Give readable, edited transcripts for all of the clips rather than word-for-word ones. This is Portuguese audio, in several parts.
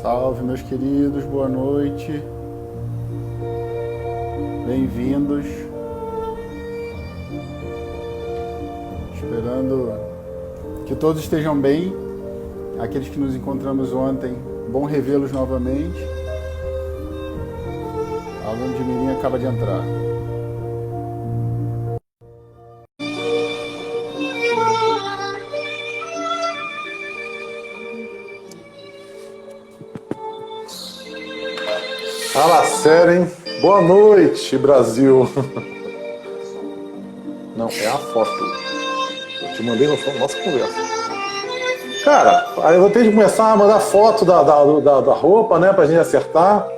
Salve, meus queridos, boa noite. Bem-vindos. Esperando que todos estejam bem. Aqueles que nos encontramos ontem, bom revê-los novamente. Alan de Mirim acaba de entrar. Fala sério, hein? Boa noite, Brasil. Não, é a foto. Eu te mandei no nossa conversa. Cara, aí eu vou ter que começar a mandar foto da roupa, né? Pra gente acertar.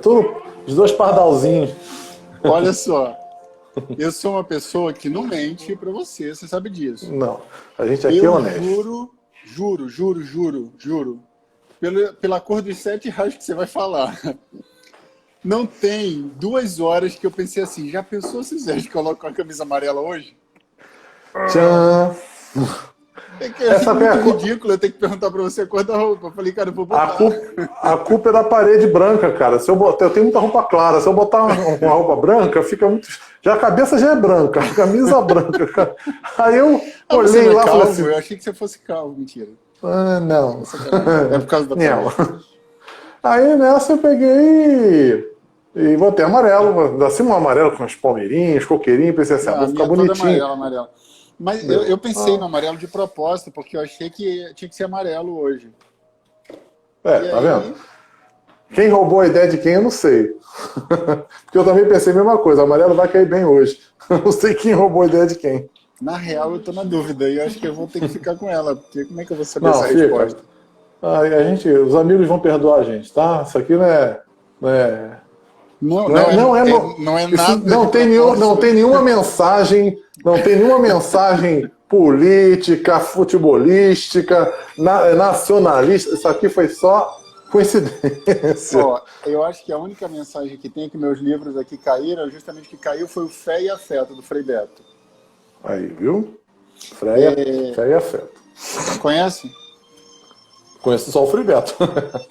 Tudo, os dois pardalzinhos. Olha só, eu sou uma pessoa que não mente pra você sabe disso. Não, a gente aqui é honesto. Juro. Pela cor dos 7 raios que você vai falar. Não tem 2 horas que eu pensei assim, já pensou se o Sérgio coloca a camisa amarela hoje? Tchan! É que é muito ridículo eu ter que perguntar pra você a cor da roupa. Eu falei, cara, eu vou botar. A culpa é da parede branca, cara. Se eu tenho muita roupa clara. Se eu botar uma roupa branca, fica muito. Já a cabeça já é branca, a camisa branca, cara. Aí eu olhei lá e falei assim. Eu achei que você fosse calvo, mentira. Ah, não. É por causa da parede. Aí nessa eu peguei e botei amarelo, assim um amarelo com as palmeirinhas, coqueirinho, pensei assim, vou ficar bonitinho. Amarelo. Mas eu pensei no amarelo de propósito, porque eu achei que tinha que ser amarelo hoje. Tá vendo? Quem roubou a ideia de quem, eu não sei. Porque eu também pensei a mesma coisa, amarelo vai cair bem hoje. Eu não sei quem roubou a ideia de quem. Na real, eu tô na dúvida, e eu acho que eu vou ter que ficar com ela, porque como é que eu vou saber essa resposta? Os amigos vão perdoar a gente, tá? Isso aqui não é nada. Não tem nenhuma mensagem, política, futebolística, nacionalista. Isso aqui foi só coincidência. Ó, eu acho que a única mensagem que tem que meus livros aqui caíram, justamente o que caiu foi o Fé e Afeto, do Frei Beto. Aí, viu? Fé e Afeto. Conhece? Conheço só o Frei Beto.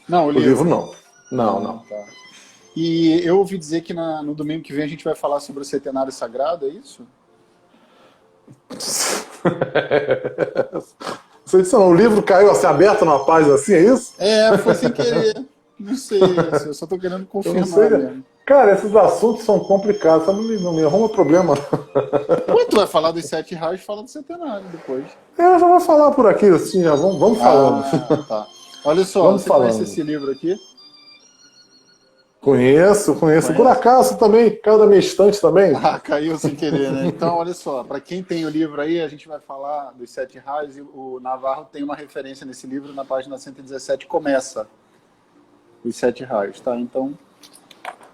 Não, o livro não. Não. Tá. E eu ouvi dizer que no domingo que vem a gente vai falar sobre o Centenário Sagrado, é isso? Você disse, não, o livro caiu assim, aberto numa página assim, é isso? Foi sem querer. Não sei, eu só tô querendo confirmar mesmo. Cara, esses assuntos são complicados, não me arruma problema. Ué, tu vai falar dos 7 raios e fala do Centenário depois. Eu já vou falar por aqui, assim, já vamos falando. Tá. Olha só, você conhece esse livro aqui? Conheço. Por acaso também, caiu da minha estante também. Caiu sem querer, né? Então, olha só, para quem tem o livro aí, a gente vai falar dos 7 raios e o Navarro tem uma referência nesse livro, na página 117, começa os 7 raios, tá? Então,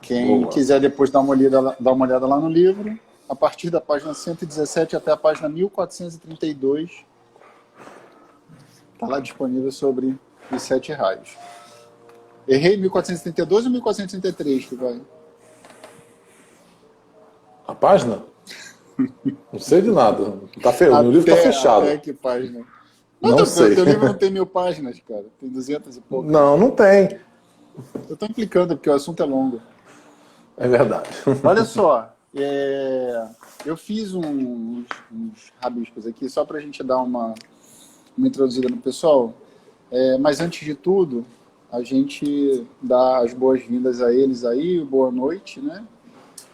quem quiser depois dar uma olhada lá no livro, a partir da página 117 até a página 1432, tá lá disponível sobre os 7 raios. Errei 1432 ou 1433 que vai? A página? Não sei de nada. O meu livro tá fechado. Até que página? Não sei. Teu livro não tem 1000 páginas, cara. Tem 200 e pouco. Não tem. Eu tô implicando, porque o assunto é longo. É verdade. Olha só, eu fiz uns rabiscos aqui, só pra gente dar uma introduzida no pessoal. Mas antes de tudo, a gente dá as boas-vindas a eles aí, boa noite, né?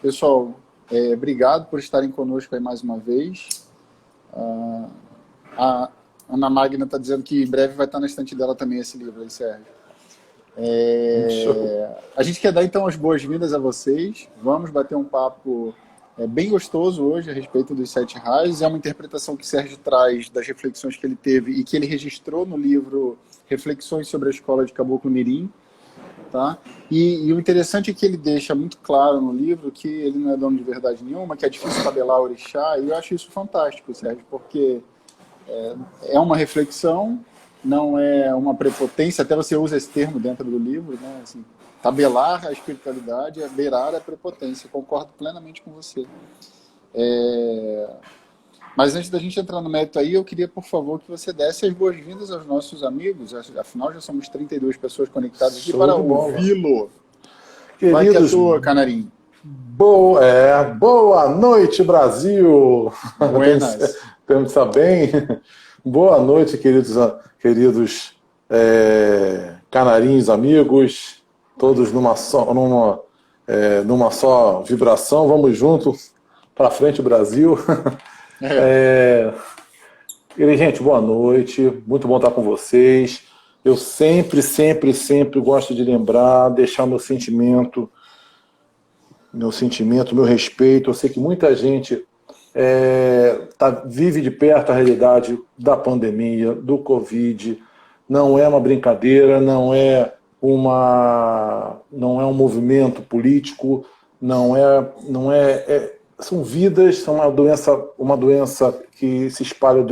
Pessoal, obrigado por estarem conosco aí mais uma vez. A Ana Magna está dizendo que em breve vai estar na estante dela também esse livro aí, Sérgio. A gente quer dar então as boas-vindas a vocês. Vamos bater um papo bem gostoso hoje a respeito dos 7 raios. É uma interpretação que o Sérgio traz das reflexões que ele teve e que ele registrou no livro Reflexões sobre a Escola de Caboclo Mirim. Tá? E o interessante é que ele deixa muito claro no livro que ele não é dono de verdade nenhuma, que é difícil tabelar orixá, e eu acho isso fantástico, Sérgio, porque é uma reflexão, não é uma prepotência, até você usa esse termo dentro do livro, né? Assim, tabelar a espiritualidade é beirar a prepotência, concordo plenamente com você. Mas antes da gente entrar no mérito aí, eu queria, por favor, que você desse as boas-vindas aos nossos amigos. Afinal, já somos 32 pessoas conectadas aqui para ouvi-lo. Vai que é Queridos, tua, Canarim. boa noite, Brasil! Buenas. Temos que estar bem. Boa noite, queridos canarinhos, amigos, todos numa só vibração. Vamos juntos para frente, Brasil. Gente, boa noite. Muito bom estar com vocês. Eu sempre gosto de lembrar, deixar meu sentimento, meu respeito. Eu sei que muita gente vive de perto a realidade da pandemia, do Covid. Não é uma brincadeira, não é um movimento político, são vidas, são uma doença que se espalha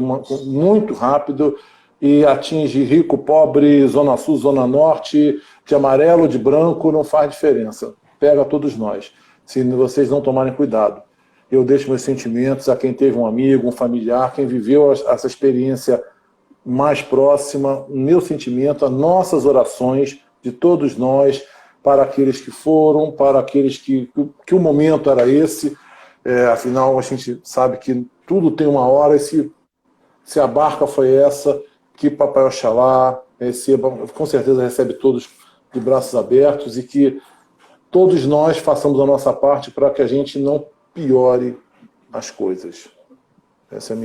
muito rápido e atinge rico, pobre, zona sul, zona norte, de amarelo, de branco, não faz diferença. Pega todos nós, se vocês não tomarem cuidado. Eu deixo meus sentimentos a quem teve um amigo, um familiar, quem viveu essa experiência mais próxima, meu sentimento, as nossas orações de todos nós, para aqueles que foram, para aqueles que o momento era esse. Afinal, a gente sabe que tudo tem uma hora, e se a barca foi essa, que Papai Oxalá com certeza recebe todos de braços abertos e que todos nós façamos a nossa parte para que a gente não piore as coisas. Esse é o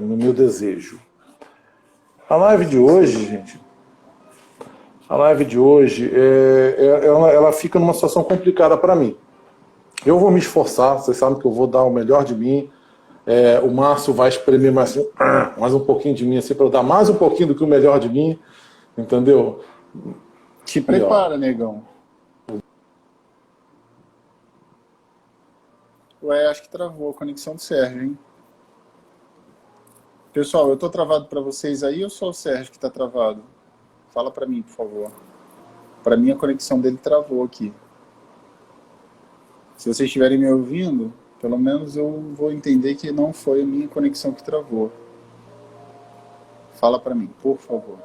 meu desejo. A live de hoje, gente, ela fica numa situação complicada para mim. Eu vou me esforçar, vocês sabem que eu vou dar o melhor de mim. O Márcio vai espremer mais um pouquinho de mim, assim, para eu dar mais um pouquinho do que o melhor de mim, entendeu? Te prepara, negão. Acho que travou a conexão do Sérgio, hein? Pessoal, eu tô travado para vocês aí ou só o Sérgio que tá travado? Fala para mim, por favor. Para mim, a conexão dele travou aqui. Se vocês estiverem me ouvindo, pelo menos eu vou entender que não foi a minha conexão que travou. Fala para mim, por favor.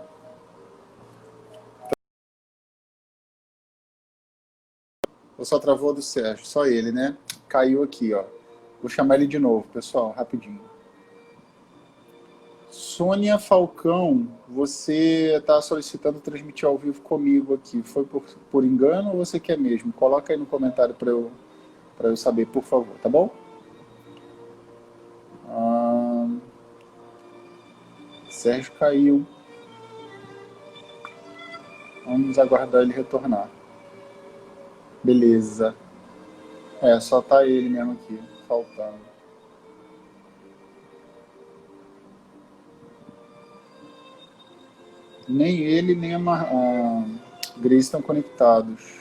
Ou só travou do Sérgio? Só ele, né? Caiu aqui, ó. Vou chamar ele de novo, pessoal, rapidinho. Sônia Falcão, você está solicitando transmitir ao vivo comigo aqui. Foi por engano ou você quer mesmo? Coloca aí no comentário para eu saber, por favor, tá bom? Sérgio caiu. Vamos aguardar ele retornar. Beleza. Só tá ele mesmo aqui, faltando. Nem ele, nem a Grace estão conectados.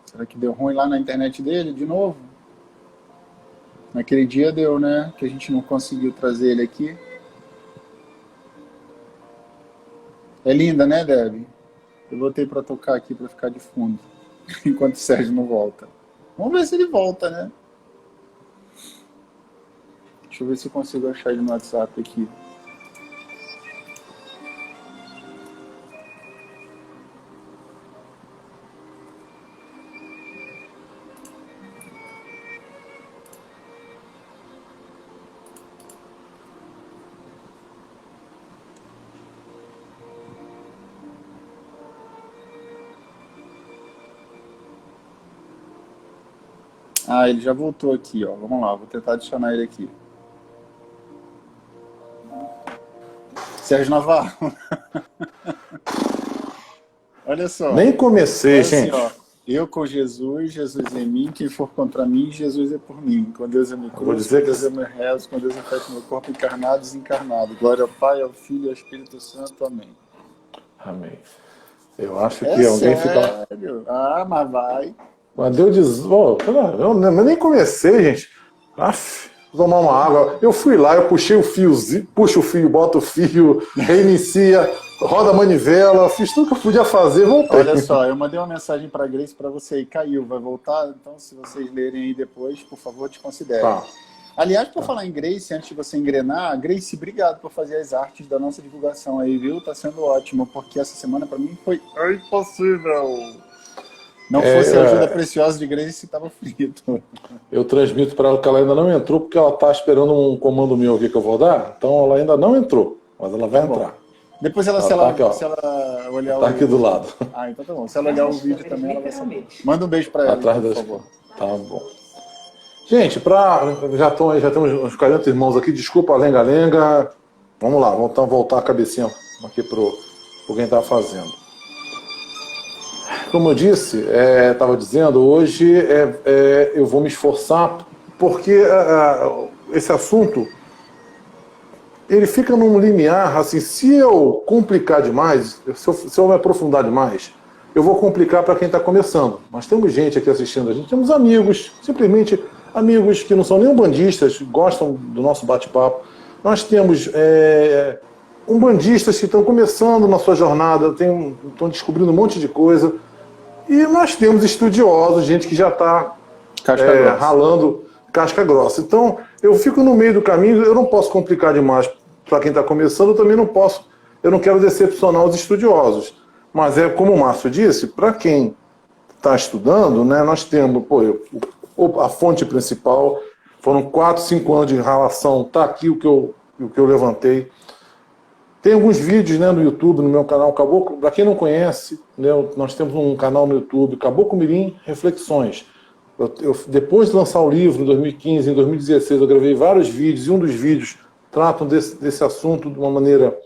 Será que deu ruim lá na internet dele de novo? Naquele dia deu, né? Que a gente não conseguiu trazer ele aqui. É linda, né, Debbie? Eu botei para tocar aqui para ficar de fundo, enquanto o Sérgio não volta. Vamos ver se ele volta, né? Deixa eu ver se eu consigo achar ele no WhatsApp aqui. Ele já voltou aqui, ó. Vamos lá, vou tentar adicionar ele aqui. Sérgio Navarro. Olha só. Nem comecei, gente. Assim, ó, eu com Jesus, Jesus em mim, quem for contra mim, Jesus é por mim. Com Deus é meu cruz, com Deus é meu rezo, com Deus afeta meu corpo encarnado e desencarnado. Glória ao Pai, ao Filho e ao Espírito Santo. Amém. Amém. Eu acho que alguém fica... Mas vai. Mas Deus diz... eu nem comecei, gente. Vou tomar uma água. Eu fui lá, eu puxei o fiozinho, puxo o fio, boto o fio, reinicia. roda a manivela, fiz tudo que eu podia fazer, voltei. Olha só, eu mandei uma mensagem para a Grace para você aí, caiu, vai voltar? Então, se vocês lerem aí depois, por favor, te considerem. Tá. Aliás, por falar em Grace, antes de você engrenar, Grace, obrigado por fazer as artes da nossa divulgação aí, viu? Tá sendo ótimo, porque essa semana para mim foi impossível. Não fosse a ajuda preciosa de Grace, estava frito. Eu transmito para ela que ela ainda não entrou, porque ela está esperando um comando meu aqui que eu vou dar, então ela ainda não entrou, mas ela vai entrar. Depois ela, se ela olhar o... Tá aqui do lado. Ah, então tá bom. Se ela olhar o vídeo também, ela vai saber. Manda um beijo para ela, atrás por favor. Tá bom. Gente, já temos uns 40 irmãos aqui, desculpa a lenga-lenga. Vamos lá, vamos voltar a cabecinha aqui pro quem está fazendo. Como eu disse, estava dizendo, hoje eu vou me esforçar, porque esse assunto, ele fica num limiar, assim, se eu complicar demais, se eu me aprofundar demais, eu vou complicar para quem está começando. Mas temos gente aqui assistindo a gente, temos amigos, simplesmente amigos que não são nem umbandistas, gostam do nosso bate-papo. Nós temos umbandistas que estão começando na sua jornada, estão descobrindo um monte de coisa. E nós temos estudiosos, gente que já está ralando casca grossa. Então, eu fico no meio do caminho, eu não posso complicar demais para quem está começando, eu também não posso, eu não quero decepcionar os estudiosos. Mas como o Márcio disse, para quem está estudando, né, nós temos a fonte principal, foram 4, 5 anos de ralação, está aqui o que eu levantei. Tem alguns vídeos, né, no YouTube, no meu canal Caboclo. Para quem não conhece, né, nós temos um canal no YouTube, Caboclo Mirim Reflexões. Depois de lançar o livro, em 2015, em 2016, eu gravei vários vídeos, e um dos vídeos tratam desse assunto de uma maneira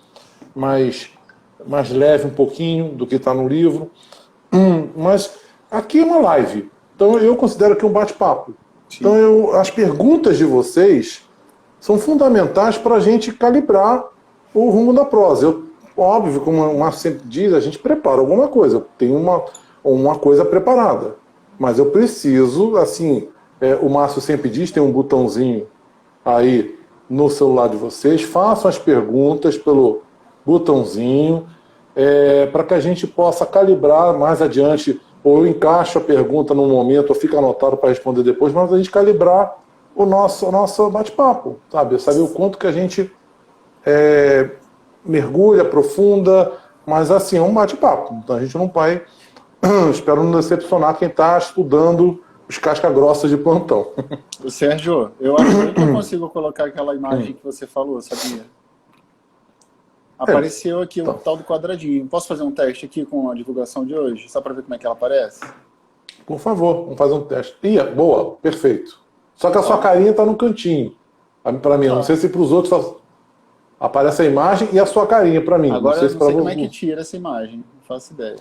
mais leve um pouquinho do que está no livro. Mas aqui é uma live, então eu considero que é um bate-papo. Então as perguntas de vocês são fundamentais para a gente calibrar o rumo da prosa. Óbvio, como o Márcio sempre diz, a gente prepara alguma coisa. Eu tenho uma coisa preparada. Mas eu preciso, assim, o Márcio sempre diz, tem um botãozinho aí no celular de vocês, façam as perguntas pelo botãozinho, para que a gente possa calibrar mais adiante, ou eu encaixo a pergunta num momento, ou fica anotado para responder depois, mas a gente calibrar o nosso bate-papo, sabe? Saber o quanto que a gente mergulha, aprofunda, mas assim, é um bate-papo. Então a gente não vai, espero não decepcionar quem está estudando os casca-grossas de plantão. Sérgio, eu acho que eu consigo colocar aquela imagem que você falou, sabia? Apareceu aqui o tal do quadradinho. Posso fazer um teste aqui com a divulgação de hoje? Só para ver como é que ela aparece? Por favor, vamos fazer um teste. Boa, perfeito. Só que a sua carinha está no cantinho. Para mim, não sei se para os outros aparece a imagem e a sua carinha para mim. Agora não sei, como é que tira essa imagem. Não faço ideia.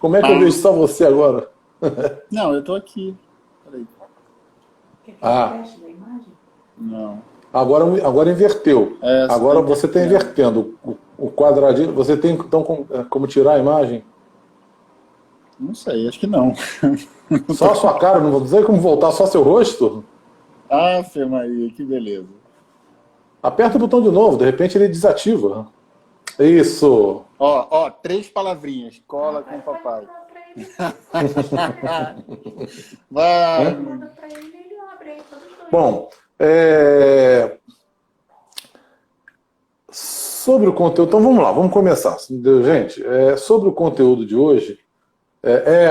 como é que eu vejo só você agora? Não, eu estou aqui. Peraí. Quer que eu teste da imagem? Não. Agora inverteu. Agora você está invertendo. O quadradinho. Você tem então como tirar a imagem? Não sei, acho que não. Só a sua cara, não vou dizer como voltar, só seu rosto? Ah, Fê Maria, que beleza. Aperta o botão de novo, de repente ele desativa. Isso. Ó, 3 palavrinhas. Cola com o papai. Vai. Bom, sobre o conteúdo, então vamos lá, vamos começar. Gente, sobre o conteúdo de hoje,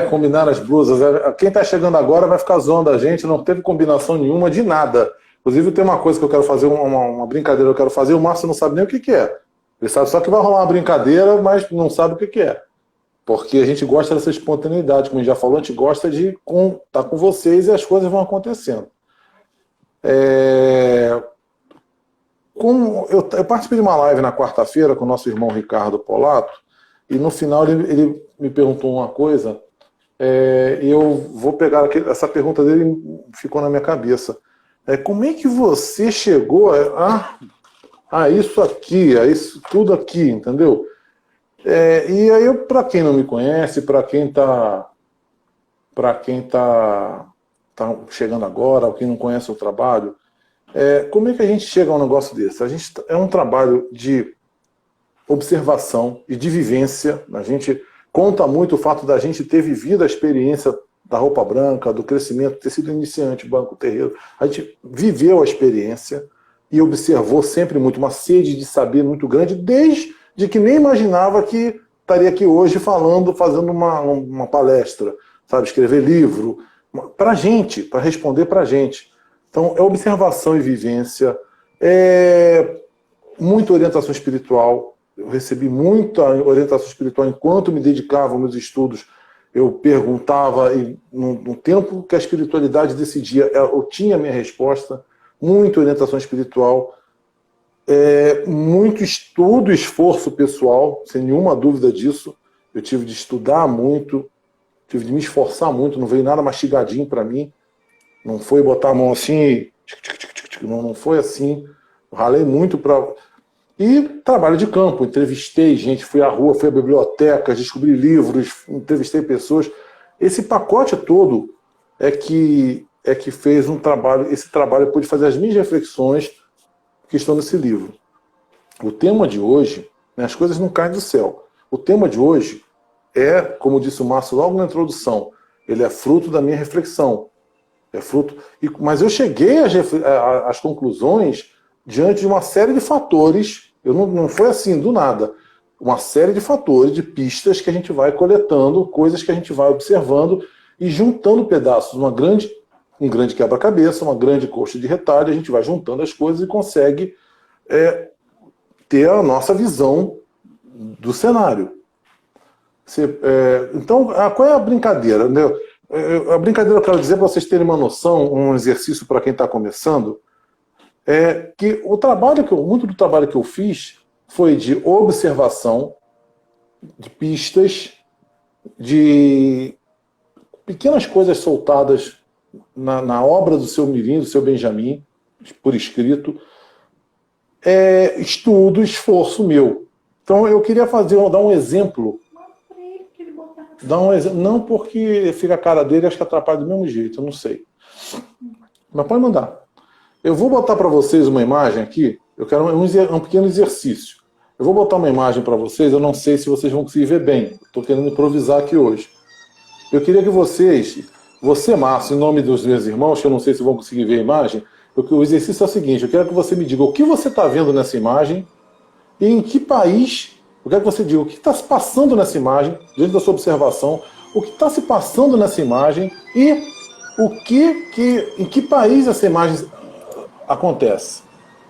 combinar as blusas. Quem está chegando agora vai ficar zoando a gente, não teve combinação nenhuma de nada. Inclusive tem uma coisa que eu quero fazer, uma brincadeira que eu quero fazer, o Márcio não sabe nem o que é. Ele sabe só que vai rolar uma brincadeira, mas não sabe o que é. Porque a gente gosta dessa espontaneidade, como a gente já falou, a gente gosta de estar com vocês e as coisas vão acontecendo. Eu participei de uma live na quarta-feira com o nosso irmão Ricardo Polato, e no final ele me perguntou uma coisa, e eu vou pegar essa pergunta dele, ficou na minha cabeça. Como é que você chegou a isso aqui, a isso tudo aqui, entendeu? E aí, para quem não me conhece, para quem tá chegando agora, ou quem não conhece o trabalho, Como é que a gente chega a um negócio desse? É um trabalho de observação e de vivência. A gente conta muito o fato da gente ter vivido a experiência da roupa branca, do crescimento, ter sido iniciante, banco, terreiro. A gente viveu a experiência e observou sempre muito, uma sede de saber muito grande, desde que nem imaginava que estaria aqui hoje fazendo uma palestra, sabe, escrever livro, para a gente, para responder para a gente. Então, é observação e vivência, muita orientação espiritual. Eu recebi muita orientação espiritual enquanto me dedicava aos meus estudos. Eu perguntava, e no tempo que a espiritualidade decidia, eu tinha a minha resposta. Muita orientação espiritual, muito estudo e esforço pessoal, sem nenhuma dúvida disso. Eu tive de estudar muito, tive de me esforçar muito, não veio nada mastigadinho para mim. Não foi botar a mão assim e... Não foi assim. Eu ralei muito para... E trabalho de campo, entrevistei gente, fui à rua, fui à biblioteca, descobri livros, entrevistei pessoas. Esse pacote todo é que fez um trabalho, esse trabalho eu pude fazer as minhas reflexões que estão nesse livro. O tema de hoje, né, as coisas não caem do céu. O tema de hoje como disse o Márcio logo na introdução, ele é fruto da minha reflexão. Mas eu cheguei às conclusões diante de uma série de fatores. Não foi assim, do nada. Uma série de fatores, de pistas que a gente vai coletando, coisas que a gente vai observando e juntando pedaços. Um grande quebra-cabeça, uma grande coxa de retalho, a gente vai juntando as coisas e consegue ter a nossa visão do cenário. Então, qual é a brincadeira? Né? A brincadeira, eu quero dizer, para vocês terem uma noção, um exercício para quem está começando, que muito do trabalho que eu fiz foi de observação, de pistas, de pequenas coisas soltadas na obra do seu Mirim, do seu Benjamin, por escrito, estudo, esforço meu. Então eu queria dar um exemplo. Não, porque fica a cara dele, acho que atrapalha do mesmo jeito, eu não sei. Mas pode mandar. Eu vou botar para vocês uma imagem aqui, eu quero um pequeno exercício. Eu vou botar uma imagem para vocês, eu não sei se vocês vão conseguir ver bem. Estou querendo improvisar aqui hoje. Eu queria que você, Márcio, em nome dos meus irmãos, que eu não sei se vão conseguir ver a imagem, o exercício é o seguinte, eu quero que você me diga o que você está vendo nessa imagem e em que país, eu quero que você diga o que está se passando nessa imagem, diante da sua observação, o que está se passando nessa imagem e em que país essa imagem acontece.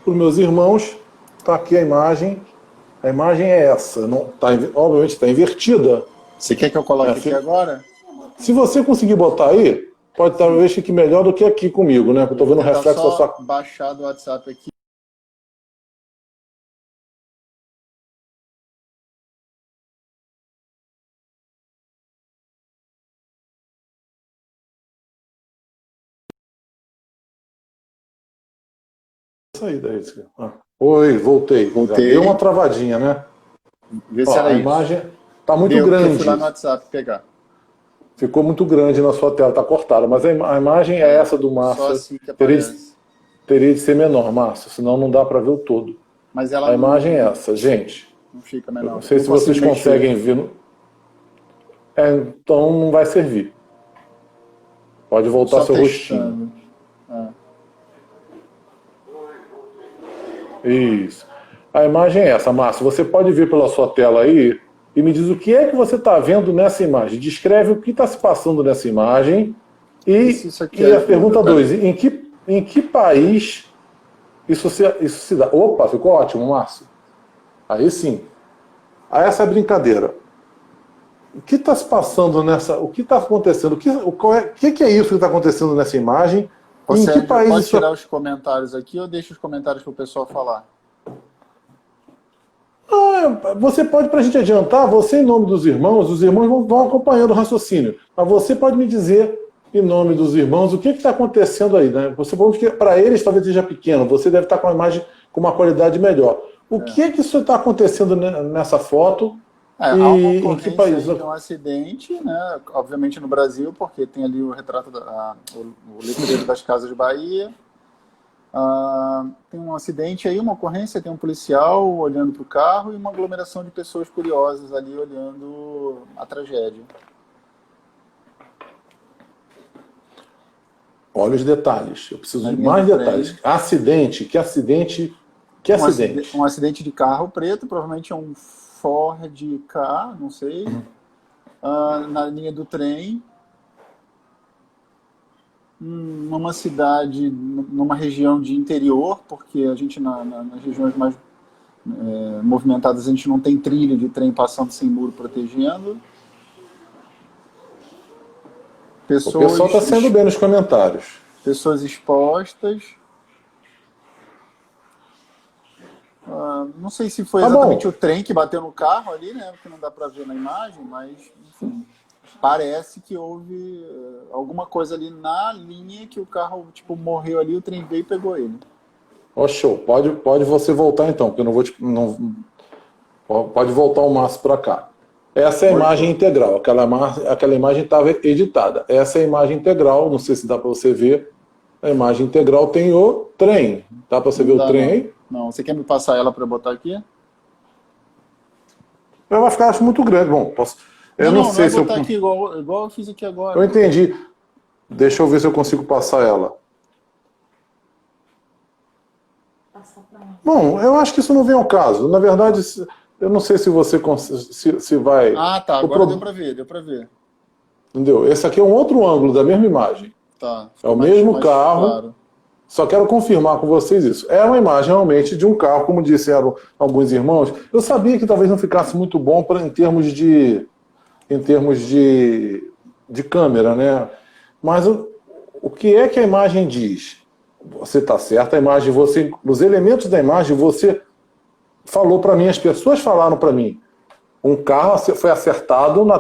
Para os meus irmãos, está aqui a imagem é essa, obviamente está invertida. Você quer que eu coloque aqui agora? Se você conseguir botar aí, pode talvez fique melhor do que aqui comigo, né? Eu estou vendo o reflexo da sua... baixar do WhatsApp aqui. Daí. Oi, voltei. Deu uma travadinha, né? Vê se era a isso. imagem está muito grande. Eu fui lá no WhatsApp pegar. Ficou muito grande na sua tela, está cortada. Mas a imagem é essa do Márcio. Só assim que aparece. Teria de ser menor, Márcio, senão não dá para ver o todo. Mas ela a imagem é essa, gente. Não fica menor. Não sei se vocês conseguem ver. Então não vai servir. Pode voltar seu rostinho. Isso. A imagem é essa, Márcio. Você pode ver pela sua tela aí e me diz o que é que você está vendo nessa imagem. Descreve o que está se passando nessa imagem. E a pergunta 2, em que país isso se dá? Opa, ficou ótimo, Márcio. Aí sim. Aí essa é a brincadeira. O que está se passando nessa... O que está acontecendo? O que é isso que está acontecendo nessa imagem? Em que país pode tirar os comentários aqui ou deixa os comentários para o pessoal falar? Você pode, para a gente adiantar, você em nome dos irmãos, os irmãos vão acompanhando o raciocínio. Mas você pode me dizer, em nome dos irmãos, o que está acontecendo aí, né? Você pode que para eles talvez seja pequeno, você deve estar com a imagem com uma qualidade melhor. O que isso está acontecendo nessa foto? Há uma em que país? De um acidente, né? Obviamente no Brasil, porque tem ali o retrato o letreiro das Casas de Bahia. Tem um acidente aí, uma ocorrência, tem um policial olhando para o carro e uma aglomeração de pessoas curiosas ali olhando a tragédia. Olha os detalhes. Eu preciso Na de linha mais do detalhes. trem. Acidente. Que acidente? Que acidente? Um acidente de carro preto, provavelmente é um Ford K, não sei, na linha do trem, numa cidade, numa região de interior, porque a gente nas regiões mais movimentadas a gente não tem trilho de trem passando sem muro protegendo. O pessoal está sendo bem nos comentários. Pessoas expostas. Não sei se foi exatamente o trem que bateu no carro ali, né? Porque não dá para ver na imagem, mas enfim, parece que houve alguma coisa ali na linha que o carro tipo morreu ali, o trem veio e pegou ele. Ó, show. Pode você voltar então, porque eu não vou pode voltar o Márcio para cá. Essa é a imagem integral. Aquela imagem estava editada. Essa é a imagem integral. Não sei se dá para você ver. A imagem integral tem o trem. Dá para você ver o trem aí? Não, você quer me passar ela para botar aqui? Ela vai ficar, acho, muito grande. Bom, posso. Eu não sei se eu. Botar aqui igual eu fiz aqui agora. Eu entendi. Deixa eu ver se eu consigo passar ela. Bom, eu acho que isso não vem ao caso. Na verdade, eu não sei se você se vai. Ah, tá. Agora deu para ver. Entendeu? Esse aqui é um outro ângulo da mesma imagem. Tá. É o mesmo carro. Claro. Só quero confirmar com vocês isso. É uma imagem realmente de um carro, como disseram alguns irmãos. Eu sabia que talvez não ficasse muito bom em termos de câmera, né? Mas o que é que a imagem diz? Você está certo, a imagem, os elementos da imagem, você falou para mim, as pessoas falaram para mim. Um carro foi acertado numa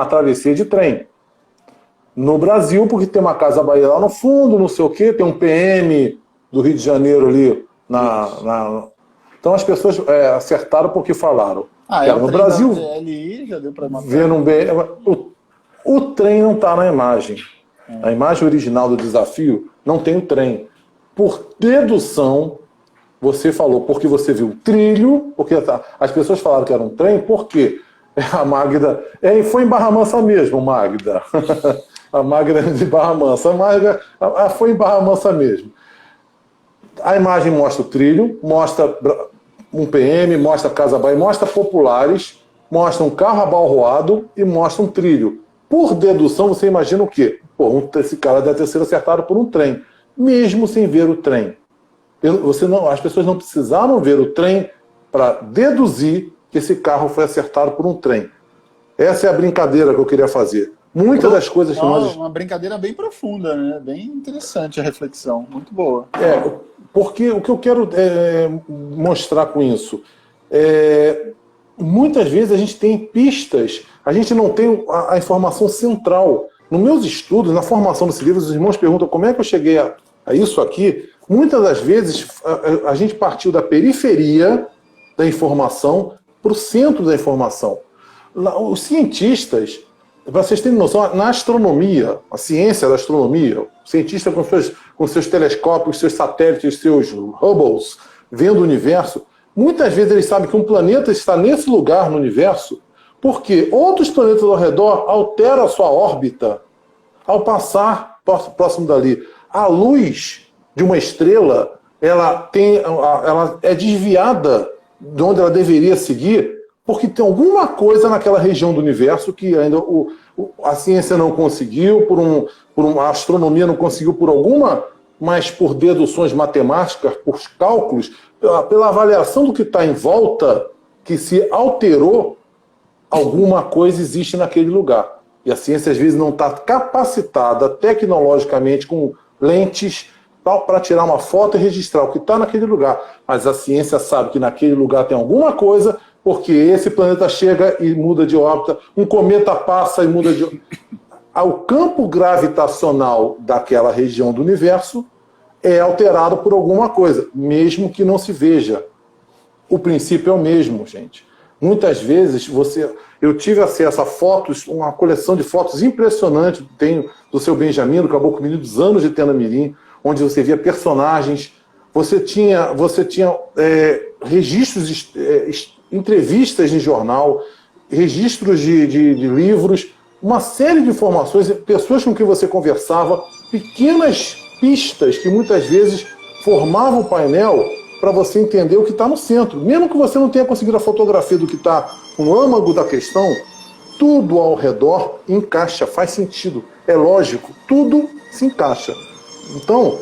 travessia de trem. No Brasil, porque tem uma Casa Bahia lá no fundo, não sei o quê, tem um PM do Rio de Janeiro ali. Então as pessoas acertaram porque falaram. No Brasil, DLI, já deu para o trem não está na imagem. A imagem original do desafio não tem o trem. Por dedução, você falou porque você viu o trilho, porque as pessoas falaram que era um trem, por quê? A Magda... foi em Barra Mansa mesmo, Magda. A Magda de Barra Mansa. A Magda foi em Barra Mansa mesmo. A imagem mostra o trilho, mostra um PM, mostra Casa Bahia, mostra populares, mostra um carro abalroado e mostra um trilho. Por dedução, você imagina o quê? Esse cara deve ter sido acertado por um trem, mesmo sem ver o trem. As pessoas não precisaram ver o trem para deduzir que esse carro foi acertado por um trem. Essa é a brincadeira que eu queria fazer. Muitas das coisas que nós... Uma brincadeira bem profunda, né? Bem interessante a reflexão, muito boa. Porque o que eu quero mostrar com isso muitas vezes a gente tem pistas, a gente não tem a informação central. Nos meus estudos, na formação desse livro, os irmãos perguntam como é que eu cheguei a isso aqui. Muitas das vezes a gente partiu da periferia da informação para o centro da informação. Os cientistas, para vocês terem noção, na astronomia, a ciência da astronomia, o cientista com seus telescópios, seus satélites, seus Hubbles, vendo o universo, muitas vezes eles sabem que um planeta está nesse lugar no universo porque outros planetas ao redor alteram a sua órbita ao passar próximo dali. A luz de uma estrela, ela é desviada de onde ela deveria seguir, porque tem alguma coisa naquela região do universo que ainda a ciência não conseguiu, a astronomia não conseguiu por alguma, mas por deduções matemáticas, por cálculos, pela avaliação do que está em volta, que se alterou, alguma coisa existe naquele lugar. E a ciência às vezes não está capacitada tecnologicamente com lentes para tirar uma foto e registrar o que está naquele lugar. Mas a ciência sabe que naquele lugar tem alguma coisa, porque esse planeta chega e muda de órbita, um cometa passa e muda de órbita. O campo gravitacional daquela região do universo é alterado por alguma coisa, mesmo que não se veja. O princípio é o mesmo, gente. Muitas vezes eu tive acesso a fotos, uma coleção de fotos impressionante, tenho do seu Benjamin, do Caboclo Menino dos anos de Tenamirim, onde você via personagens, você tinha registros, entrevistas em jornal, registros de livros, uma série de informações, pessoas com quem você conversava, pequenas pistas que muitas vezes formavam o painel para você entender o que está no centro. Mesmo que você não tenha conseguido a fotografia do que está no âmago da questão, tudo ao redor encaixa, faz sentido. É lógico, tudo se encaixa. Então,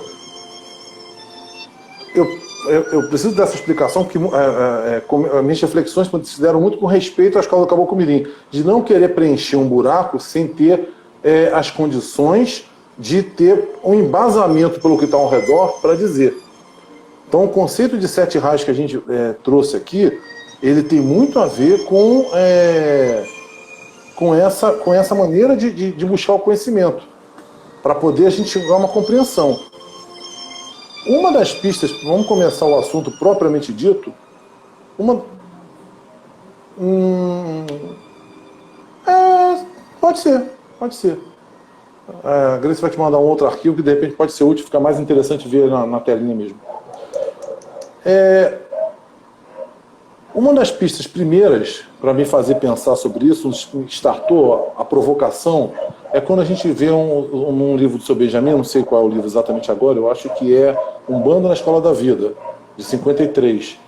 eu preciso dessa explicação, porque minhas reflexões se deram muito com respeito à escola do Caboclo Mirim, de não querer preencher um buraco sem ter as condições de ter um embasamento pelo que está ao redor para dizer. Então, o conceito de 7 raios que a gente trouxe aqui, ele tem muito a ver com essa maneira de buscar o conhecimento, para poder a gente chegar a uma compreensão. Uma das pistas, vamos começar o assunto propriamente dito, pode ser. A Grace vai te mandar um outro arquivo que de repente pode ser útil, fica mais interessante ver na telinha mesmo. Uma das pistas primeiras para me fazer pensar sobre isso, startou a provocação, é quando a gente vê num livro do seu Benjamin, não sei qual é o livro exatamente agora, eu acho que é Umbanda na Escola da Vida, de 53,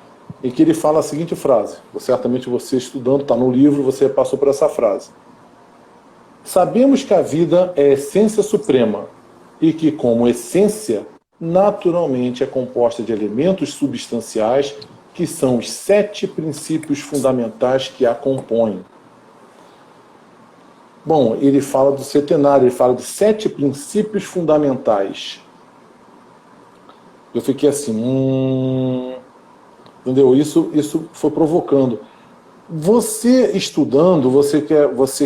em que ele fala a seguinte frase, certamente você estudando, está no livro, você passou por essa frase. Sabemos que a vida é a essência suprema e que, como essência, naturalmente é composta de elementos substanciais que são os 7 princípios fundamentais que a compõem. Bom, ele fala do setenário, ele fala de 7 princípios fundamentais. Eu fiquei assim, entendeu? Isso foi provocando. Você estudando, você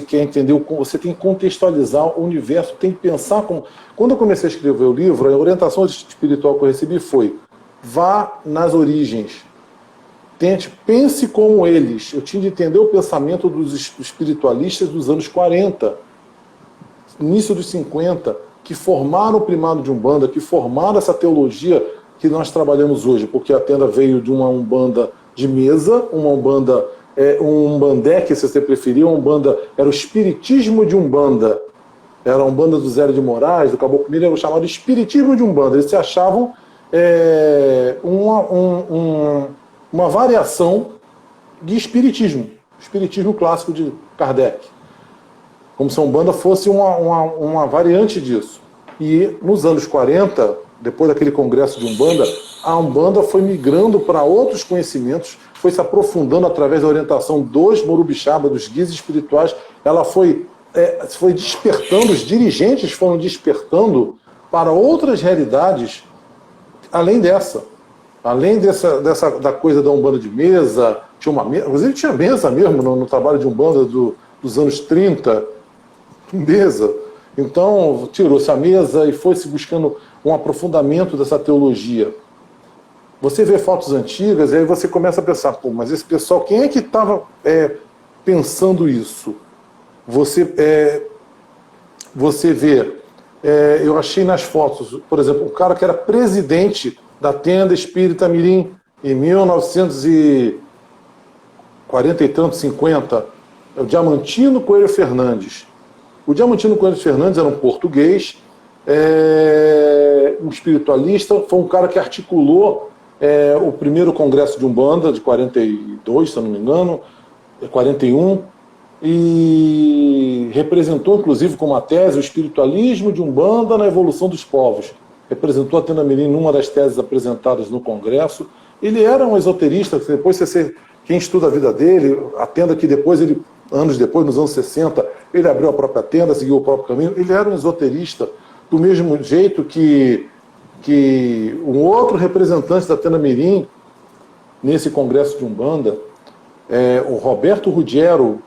quer entender, você tem que contextualizar o universo, tem que pensar como... Quando eu comecei a escrever o livro, a orientação espiritual que eu recebi foi: vá nas origens. Pense como eles. Eu tinha de entender o pensamento dos espiritualistas dos anos 40, início dos 50, que formaram o primado de Umbanda, que formaram essa teologia que nós trabalhamos hoje, porque a tenda veio de uma Umbanda de mesa, uma Umbanda, um Umbandec, se você preferir, uma Umbanda, era o espiritismo de Umbanda, era a Umbanda do Zé de Moraes, do Caboclo Mirim, era o chamado espiritismo de Umbanda. Eles se achavam uma variação de espiritismo clássico de Kardec. Como se a Umbanda fosse uma variante disso. E nos anos 40, depois daquele congresso de Umbanda, a Umbanda foi migrando para outros conhecimentos, foi se aprofundando através da orientação dos Morubixaba, dos guias espirituais. Ela foi despertando, os dirigentes foram despertando para outras realidades além dessa. Além da coisa da Umbanda de mesa, tinha uma mesa, inclusive tinha mesa mesmo no trabalho de Umbanda dos anos 30, mesa. Então, tirou-se a mesa e foi-se buscando um aprofundamento dessa teologia. Você vê fotos antigas e aí você começa a pensar, pô, mas esse pessoal, quem é que estava pensando isso? Você vê, eu achei nas fotos, por exemplo, um cara que era presidente da Tenda Espírita Mirim, em 1940 e tanto, 50, o Diamantino Coelho Fernandes. O Diamantino Coelho Fernandes era um português, um espiritualista, foi um cara que articulou o primeiro congresso de Umbanda, de 42, se eu não me engano, 41, e representou, inclusive, como a tese, o espiritualismo de Umbanda na evolução dos povos. Representou a Tenda Mirim numa das teses apresentadas no Congresso. Ele era um esoterista, depois quem estuda a vida dele, a tenda que depois anos depois, nos anos 60, ele abriu a própria tenda, seguiu o próprio caminho. Ele era um esoterista, do mesmo jeito que um outro representante da Tenda Mirim, nesse Congresso de Umbanda, o Roberto Ruggiero,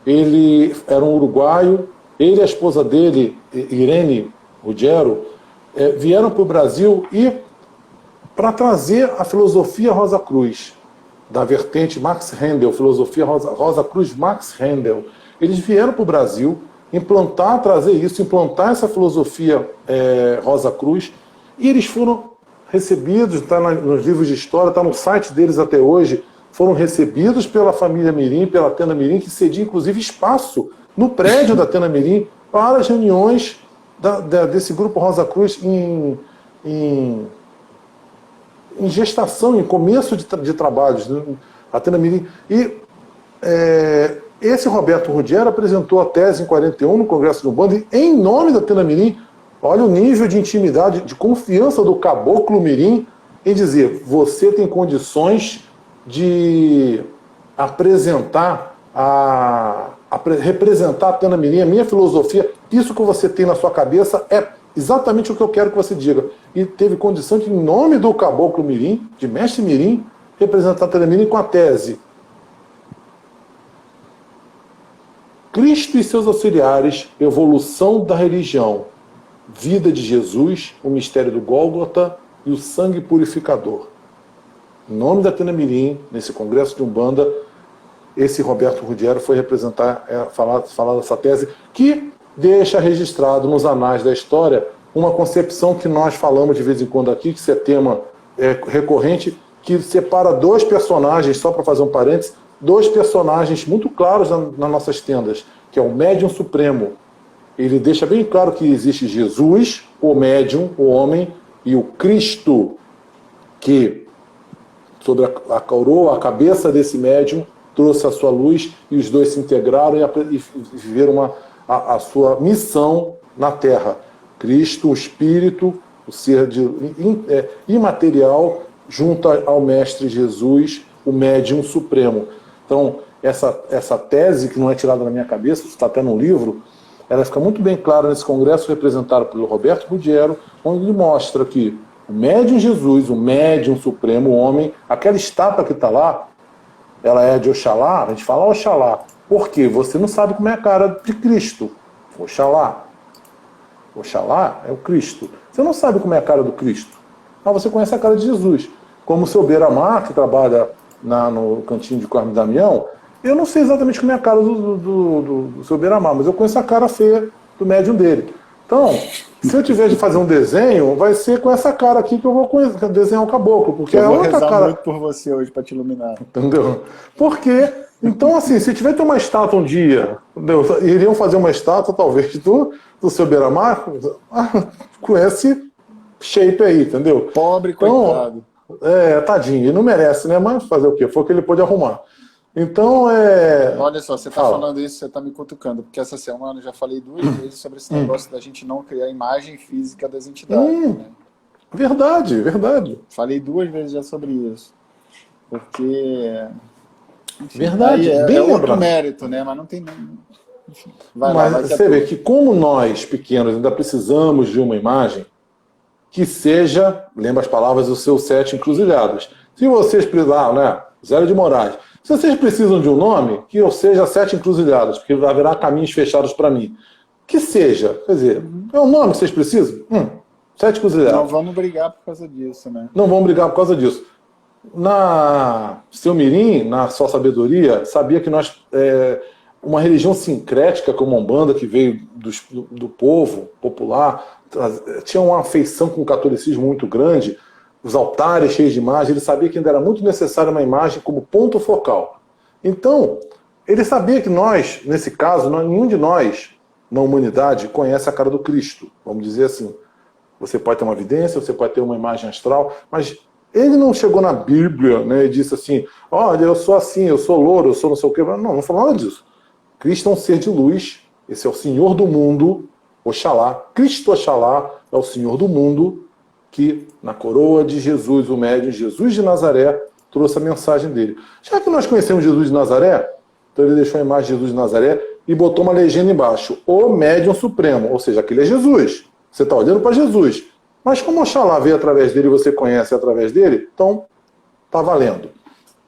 ele era um uruguaio, ele e a esposa dele, Irene Ruggiero, vieram para o Brasil e para trazer a filosofia Rosa Cruz, da vertente Max Rendel, filosofia Rosa Cruz Max Rendel. Eles vieram para o Brasil implantar essa filosofia Rosa Cruz E eles foram recebidos, está nos livros de história, está no site deles até hoje, foram recebidos pela família Mirim, pela Tenda Mirim, que cedia inclusive espaço no prédio da Tenda Mirim para as reuniões desse grupo Rosa Cruz em gestação, em começo de trabalhos, né? A Tenda Mirim. E esse Roberto Ruggiero apresentou a tese em 41 no Congresso de Umbanda, e em nome da Tenda Mirim. Olha o nível de intimidade, de confiança do caboclo Mirim em dizer: você tem condições de apresentar, representar a Tenda Mirim, a minha filosofia, isso que você tem na sua cabeça é exatamente o que eu quero que você diga. E teve condição de, em nome do caboclo Mirim, de mestre Mirim, representar a Tenda Mirim com a tese: Cristo e seus auxiliares, evolução da religião, vida de Jesus, o mistério do Gólgota e o sangue purificador. Em nome da Tenda Mirim, nesse congresso de Umbanda, esse Roberto Ruggiero foi representar, falar dessa tese, que deixa registrado nos anais da história uma concepção que nós falamos de vez em quando aqui, que isso é tema recorrente, que separa dois personagens, só para fazer um parênteses, dois personagens muito claros nas nossas tendas, que é o médium supremo. Ele deixa bem claro que existe Jesus, o médium, o homem, e o Cristo, que, sobre a coroa, a cabeça desse médium, trouxe a sua luz, e os dois se integraram e viveram a sua missão na Terra. Cristo, o Espírito, o ser imaterial, junto ao Mestre Jesus, o médium supremo. Então, essa tese, que não é tirada da minha cabeça, está até no livro, ela fica muito bem clara nesse congresso representado pelo Roberto Ruggiero, onde ele mostra que o médium Jesus, o médium supremo, o homem, aquela estátua que está lá, ela é de Oxalá, a gente fala Oxalá. Por quê? Você não sabe como é a cara de Cristo. Oxalá. Oxalá é o Cristo. Você não sabe como é a cara do Cristo. Mas você conhece a cara de Jesus. Como o seu Beiramar, que trabalha no cantinho de Carme Damião, eu não sei exatamente como é a cara do seu Beiramar, mas eu conheço a cara feia do médium dele. Então, se eu tiver de fazer um desenho, vai ser com essa cara aqui que eu vou desenhar o caboclo, porque eu é vou outra rezar cara. muito por você hoje para te iluminar. Entendeu? Porque, então, assim, se tiver ter uma estátua um dia, entendeu? Iriam fazer uma estátua, talvez, do seu Beiramar, com esse shape aí, entendeu? Pobre, então, coitado. Tadinho, ele não merece, né? Mas fazer o quê? Foi o que ele pôde arrumar. Então, Olha só, você está falando isso, você está me cutucando, porque essa semana eu já falei 2 vezes sobre esse negócio da gente não criar imagem física das entidades. Né? Verdade, verdade. Falei 2 vezes já sobre isso. Porque... Enfim, verdade, bem outro lembrado. mérito, né? Mas não tem... Enfim, mas você vê que como nós, pequenos, ainda precisamos de uma imagem que seja, lembra as palavras dos seus 7 encruzilhadas. Se vocês precisam, né? Zé de Moraes. Se vocês precisam de um nome, que eu seja 7 encruzilhadas, porque haverá caminhos fechados para mim. Que seja, quer dizer, é um nome que vocês precisam? 7 encruzilhadas. Não vamos brigar por causa disso, né? Não vamos brigar por causa disso. Seu Mirim, na sua sabedoria, sabia que nós, uma religião sincrética como a Umbanda, que veio do povo popular, tinha uma afeição com o catolicismo muito grande, os altares cheios de imagens, ele sabia que ainda era muito necessária uma imagem como ponto focal. Então, ele sabia que nós, nesse caso, nenhum de nós, na humanidade, conhece a cara do Cristo, vamos dizer assim. Você pode ter uma evidência, você pode ter uma imagem astral, mas ele não chegou na Bíblia, né, e disse assim, olha, eu sou assim, eu sou louro, eu sou não sei o quê. Não falou nada disso. Cristo é um ser de luz, esse é o Senhor do mundo, Oxalá. Cristo Oxalá é o Senhor do mundo, que na coroa de Jesus, o médium Jesus de Nazaré, trouxe a mensagem dele. Já que nós conhecemos Jesus de Nazaré, então ele deixou a imagem de Jesus de Nazaré e botou uma legenda embaixo, o médium supremo, ou seja, aquele é Jesus. Você está olhando para Jesus. Mas como Oxalá veio através dele e você conhece através dele, então está valendo.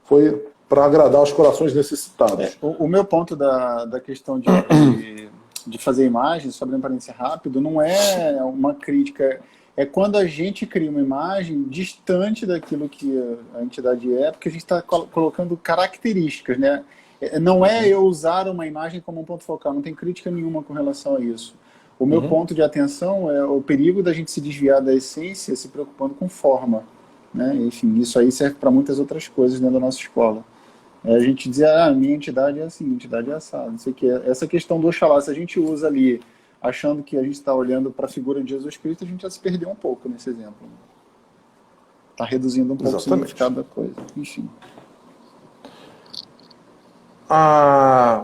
Foi para agradar os corações necessitados. O meu ponto da questão de fazer imagens, só abrindo um parênteses rápido, não é uma crítica... É quando a gente cria uma imagem distante daquilo que a entidade é, porque a gente está colocando características, né? Não é eu usar uma imagem como um ponto focal, não tem crítica nenhuma com relação a isso. O meu ponto de atenção é o perigo da gente se desviar da essência se preocupando com forma, né? Enfim, isso aí serve para muitas outras coisas dentro da nossa escola. A gente dizer, minha entidade é assim, minha entidade é assada, não sei o que. Essa questão do Oxalá, se a gente usa ali, achando que a gente está olhando para a figura de Jesus Cristo, a gente já se perdeu um pouco nesse exemplo. Está reduzindo um pouco o significado da coisa. Enfim.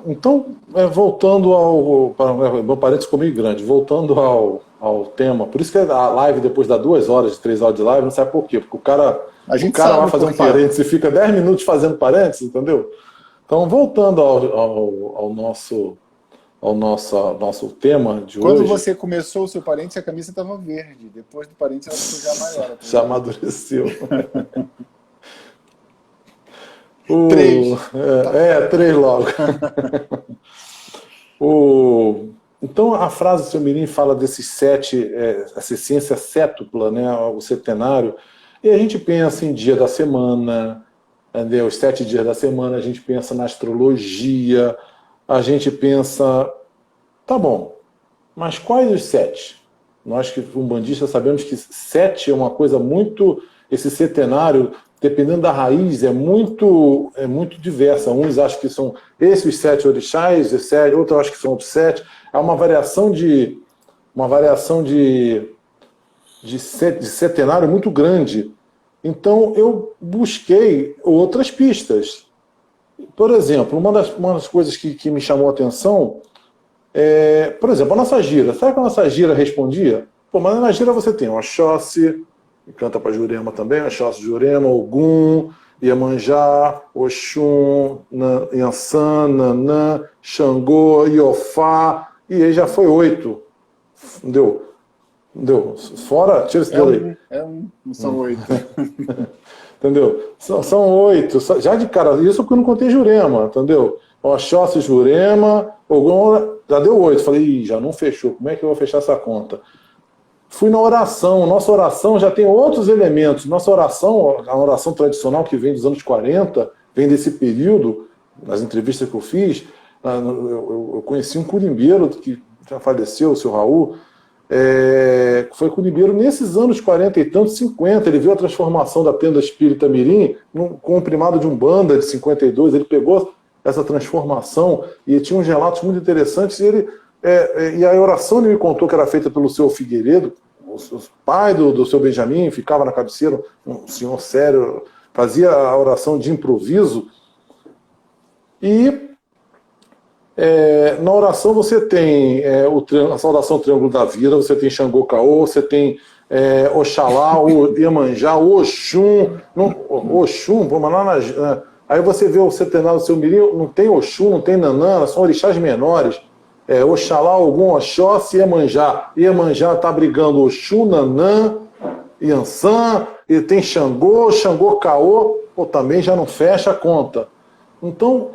Então, voltando ao... Meu parênteses ficou meio grande. Voltando ao tema, por isso que a live depois dá 2 horas, 3 horas de live, não sabe por quê? Porque o cara vai fazer um parênteses e fica 10 minutos fazendo parênteses, entendeu? Então, voltando ao nosso tema de hoje... Quando você começou o seu parênteses, a camisa estava verde. Depois do parênteses, ela ficou já maior. Já amadureceu. 3. 3 logo. Então, a frase do seu Mirim fala desses 7, essa essência sétupla, né, o setenário, e a gente pensa em dia da semana, entendeu? Os 7 dias da semana, a gente pensa na astrologia, a gente pensa... Tá bom, mas quais os 7? Nós que umbandistas sabemos que 7 é uma coisa muito... Esse setenário, dependendo da raiz, é muito diversa. Uns acham que são esses 7 orixás, outros acham que são outros 7. É uma variação de setenário muito grande. Então, eu busquei outras pistas. Por exemplo, uma das coisas que me chamou a atenção é, por exemplo, a nossa gira. Sabe que a nossa gira respondia? Pô, mas na gira você tem o Oxóssi, que canta para Jurema também, Oxóssi, Jurema, Ogum, Iemanjá, Oxum, Yansan, Nanã, Xangô, Iofá, e aí já foi 8. Entendeu? Fora, tira esse dedo aí. Não são 8. Entendeu? São 8. Já de cara, isso que eu não contei Jurema, entendeu? Oxóssi, Jurema, Ogum, já deu 8. Falei, já não fechou. Como é que eu vou fechar essa conta? Fui na oração. Nossa oração já tem outros elementos. Nossa oração, a oração tradicional que vem dos anos 40, vem desse período, nas entrevistas que eu fiz, eu conheci um curimbeiro que já faleceu, o seu Raul, foi curimbeiro nesses anos 40 e tantos, 50. Ele viu a transformação da tenda espírita Mirim com o primado de Umbanda de 52. Ele pegou essa transformação e tinha uns relatos muito interessantes. E a oração ele me contou que era feita pelo seu Figueiredo, o pai do seu Benjamin, ficava na cabeceira, um senhor sério, fazia a oração de improviso. E na oração você tem a saudação Triângulo da Vida, você tem Xangô Caô, você tem Oxalá, o Iemanjá, o Oxum, mas lá aí você vê o setenário do seu Mirim, não tem Oxum, não tem Nanã, são orixás menores. Oxalá, Ogum, Oxóssi e Iemanjá. Iemanjá está brigando Oxum, Nanã, Yansan, e tem Xangô Caô, também já não fecha a conta. Então,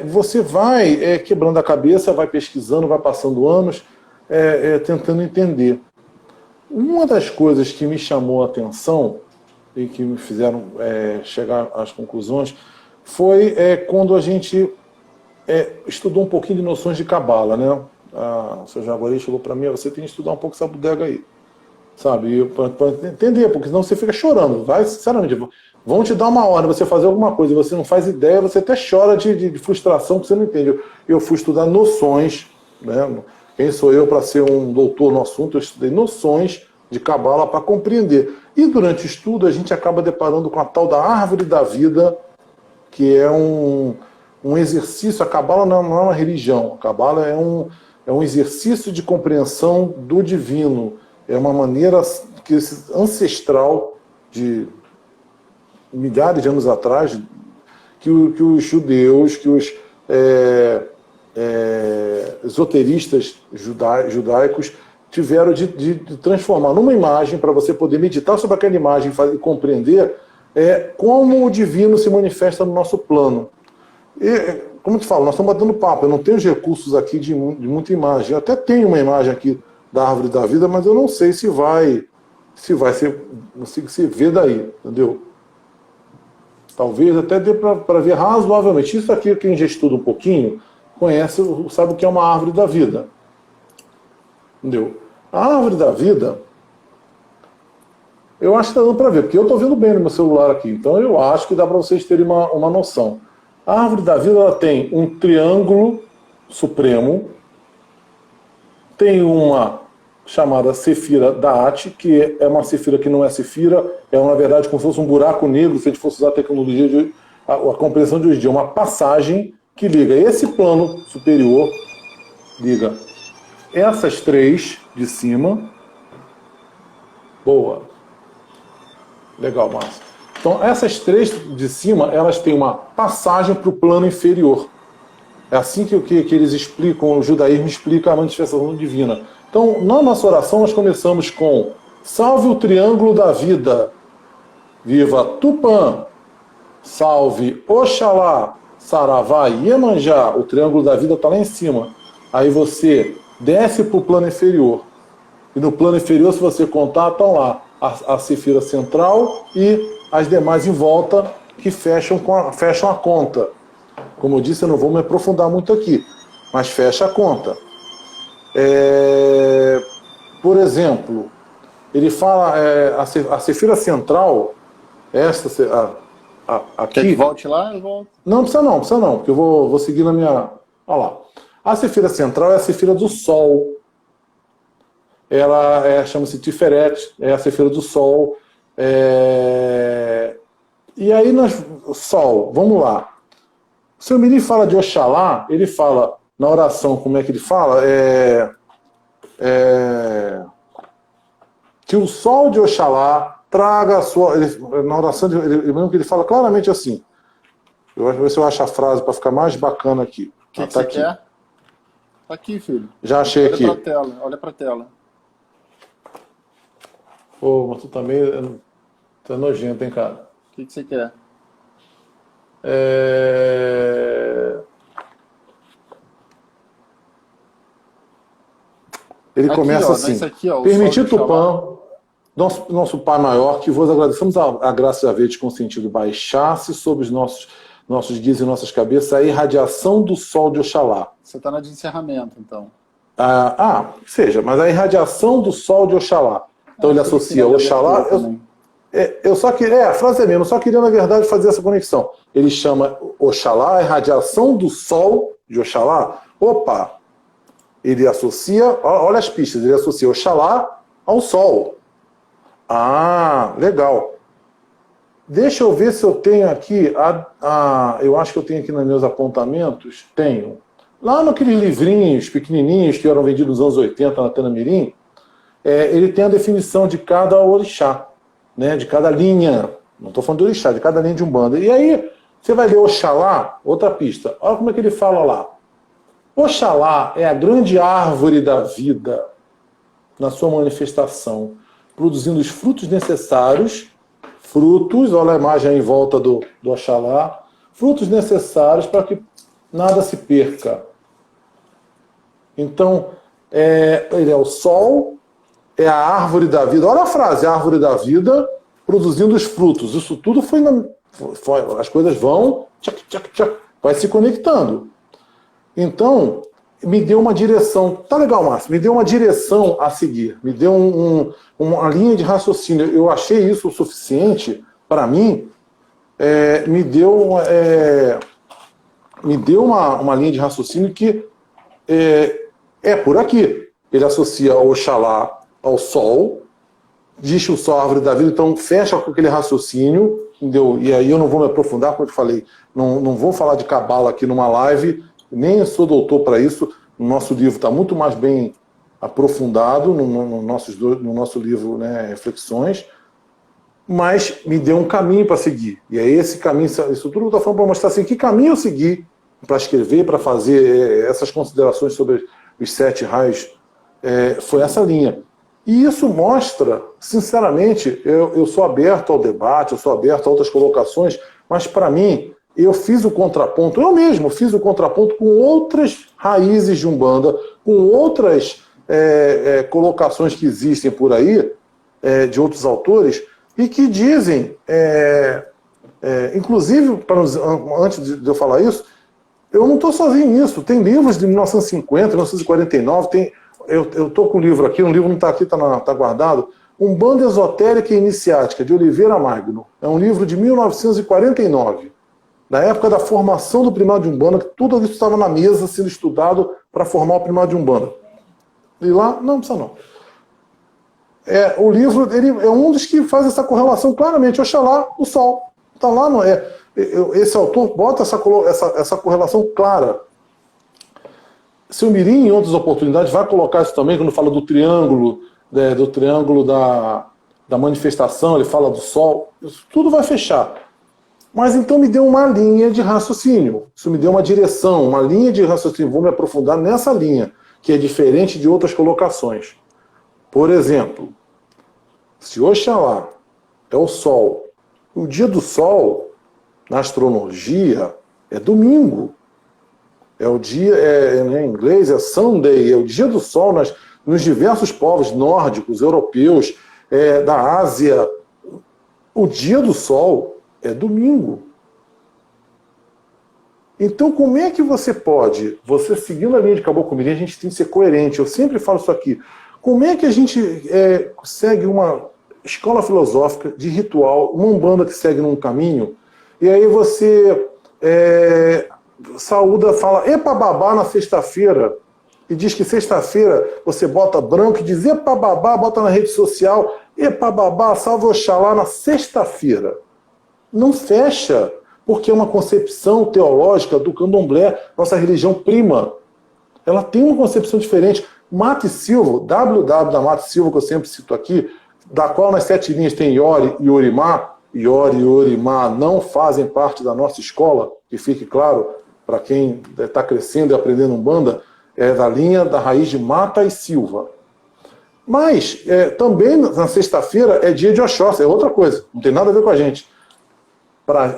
você vai quebrando a cabeça, vai pesquisando, vai passando anos, tentando entender. Uma das coisas que me chamou a atenção e que me fizeram chegar às conclusões foi quando a gente estudou um pouquinho de noções de cabala, né? O seu Jaguari chegou para mim, você tem que estudar um pouco essa bodega aí, sabe? Para entender, porque senão você fica chorando. Vai, sinceramente, vão te dar uma ordem, você fazer alguma coisa, você não faz ideia, você até chora de frustração, que você não entende. Eu fui estudar noções, né? Quem sou eu para ser um doutor no assunto? Eu estudei noções de cabala para compreender. E durante o estudo a gente acaba deparando com a tal da árvore da vida, que é um exercício. A cabala não é uma religião, a cabala é um exercício de compreensão do divino, é uma maneira ancestral de milhares de anos atrás que os judeus, que os esoteristas judaicos tiveram de transformar numa imagem para você poder meditar sobre aquela imagem e compreender como o divino se manifesta no nosso plano. E, como eu te falo, nós estamos batendo papo, eu não tenho os recursos aqui de muita imagem. Eu até tenho uma imagem aqui da árvore da vida, mas eu não sei se vai ser, não sei se vê daí, entendeu? Talvez até dê para ver razoavelmente. Isso aqui, quem já estuda um pouquinho, conhece, sabe o que é uma árvore da vida. Entendeu? A árvore da vida, eu acho que está dando para ver, porque eu estou vendo bem no meu celular aqui, então eu acho que dá para vocês terem uma noção. A árvore da vida ela tem um triângulo supremo, tem uma chamada Sefira Da'at, que é uma Sefira que não é Sefira, é na verdade como se fosse um buraco negro, se a gente fosse usar a tecnologia de a compreensão de hoje em dia, uma passagem que liga esse plano superior, liga essas três de cima. Boa. Legal, Márcio. Então, essas três de cima, elas têm uma passagem para o plano inferior. É assim que eles explicam, o judaísmo explica a manifestação divina. Então, na nossa oração, nós começamos com salve o triângulo da vida, viva Tupã, salve Oxalá, Saravá e Iemanjá, o triângulo da vida está lá em cima. Aí você desce para o plano inferior. E no plano inferior, se você contar, estão lá a Sefira central e as demais em volta que fecham a conta. Como eu disse, eu não vou me aprofundar muito aqui, mas fecha a conta. Por exemplo, ele fala a Sefira central, aqui. Quer que volte lá? Eu volto. Não precisa não, porque eu vou seguir na minha. Olha lá. A Sefira central é a Sefira do Sol. Ela chama-se Tiferet, é a Sefira do Sol. E aí Sol, vamos lá. O seu Mirim fala de Oxalá, ele fala na oração, como é que ele fala? Que o sol de Oxalá traga a sua. Na oração, ele fala claramente assim. Eu vou ver se eu acho a frase para ficar mais bacana aqui. O que você quer? Tá aqui, filho. Já achei aqui. Olha pra tela. Pô, mas tu também tá nojento, hein, cara? O que você quer? Ele aqui, começa ó, assim. Aqui, ó, permitir Tupã, nosso Pai Maior, que vos agradecemos a graça de haver te consentido baixar-se sobre os nossos guias e nossas cabeças a irradiação do sol de Oxalá. Você está na de encerramento, então. Seja, mas a irradiação do sol de Oxalá. Então ele associa Oxalá. Eu só queria, a frase é mesmo, eu só queria, na verdade, fazer essa conexão. Ele chama Oxalá, a irradiação do sol de Oxalá. Opa! Ele associa, olha as pistas, ele associa Oxalá ao sol. Legal. Deixa eu ver se eu tenho aqui, eu acho que eu tenho aqui nos meus apontamentos, tenho. Lá naqueles livrinhos pequenininhos que eram vendidos nos anos 80 na Tena Mirim, ele tem a definição de cada orixá, né, de cada linha. Não estou falando de orixá, de cada linha de Umbanda. E aí, você vai ler Oxalá, outra pista. Olha como é que ele fala lá. Oxalá é a grande árvore da vida na sua manifestação, produzindo os frutos necessários, olha a imagem aí em volta do Oxalá, frutos necessários para que nada se perca. Então, ele é o sol, é a árvore da vida. Olha a frase, a árvore da vida produzindo os frutos. Isso tudo as coisas vão, vai se conectando. Então, me deu uma direção. Tá legal, Márcio, me deu uma direção a seguir. Me deu uma linha de raciocínio. Eu achei isso o suficiente para mim. Me deu uma linha de raciocínio que é por aqui. Ele associa o Oxalá ao sol, diz que o sol é a árvore da vida, então fecha com aquele raciocínio, entendeu? E aí eu não vou me aprofundar, como eu te falei, não vou falar de cabala aqui numa live, nem sou doutor para isso. O nosso livro está muito mais bem aprofundado no nosso livro, né, Reflexões, mas me deu um caminho para seguir. E é esse caminho, isso tudo que eu estou falando para mostrar assim, que caminho eu segui para escrever, para fazer essas considerações sobre os 7 raios, foi essa linha. E isso mostra, sinceramente, eu sou aberto ao debate, eu sou aberto a outras colocações, mas para mim, eu fiz o contraponto, eu mesmo fiz o contraponto com outras raízes de Umbanda, com outras colocações que existem por aí, de outros autores, e que dizem, inclusive, antes de eu falar isso, eu não estou sozinho nisso, tem livros de 1950, 1949, eu tô com o livro aqui, o livro não está aqui, tá guardado, Umbanda Esotérica e Iniciática, de Oliveira Magno. É um livro de 1949, na época da formação do Primado de Umbanda, que tudo isso estava na mesa sendo estudado para formar o Primado de Umbanda. E lá, não precisa não. O livro ele é um dos que faz essa correlação claramente. Oxalá, o Sol. Está lá, não é? Esse autor bota essa correlação clara. Seu Mirim, em outras oportunidades, vai colocar isso também, quando fala do triângulo, da manifestação, ele fala do Sol. Isso tudo vai fechar. Mas então me deu uma linha de raciocínio. Isso me deu uma direção, uma linha de raciocínio. Vou me aprofundar nessa linha, que é diferente de outras colocações. Por exemplo, se Oxalá é o Sol, o dia do Sol, na astrologia, é domingo. É o dia, em inglês é Sunday, é o dia do Sol nos diversos povos nórdicos, europeus, da Ásia. O dia do Sol é domingo. Então, como é que você pode, você seguindo a linha de Caboclo Mirim, a gente tem que ser coerente. Eu sempre falo isso aqui. Como é que a gente segue uma escola filosófica de ritual, uma umbanda que segue num caminho, e aí você saúda, fala epa babá na sexta-feira, e diz que sexta-feira você bota branco e diz epa babá, bota na rede social, epa babá, salve Oxalá na sexta-feira. Não fecha, porque é uma concepção teológica do candomblé, nossa religião prima. Ela tem uma concepção diferente. Mate Silva, WW da Mate Silva, que eu sempre cito aqui, da qual nas 7 linhas tem Iori e Orimá. Iori e Orimá não fazem parte da nossa escola, que fique claro para quem está crescendo e aprendendo Umbanda, é da linha da raiz de Mata e Silva. Mas também na sexta-feira é dia de Oxóssi, é outra coisa, não tem nada a ver com a gente.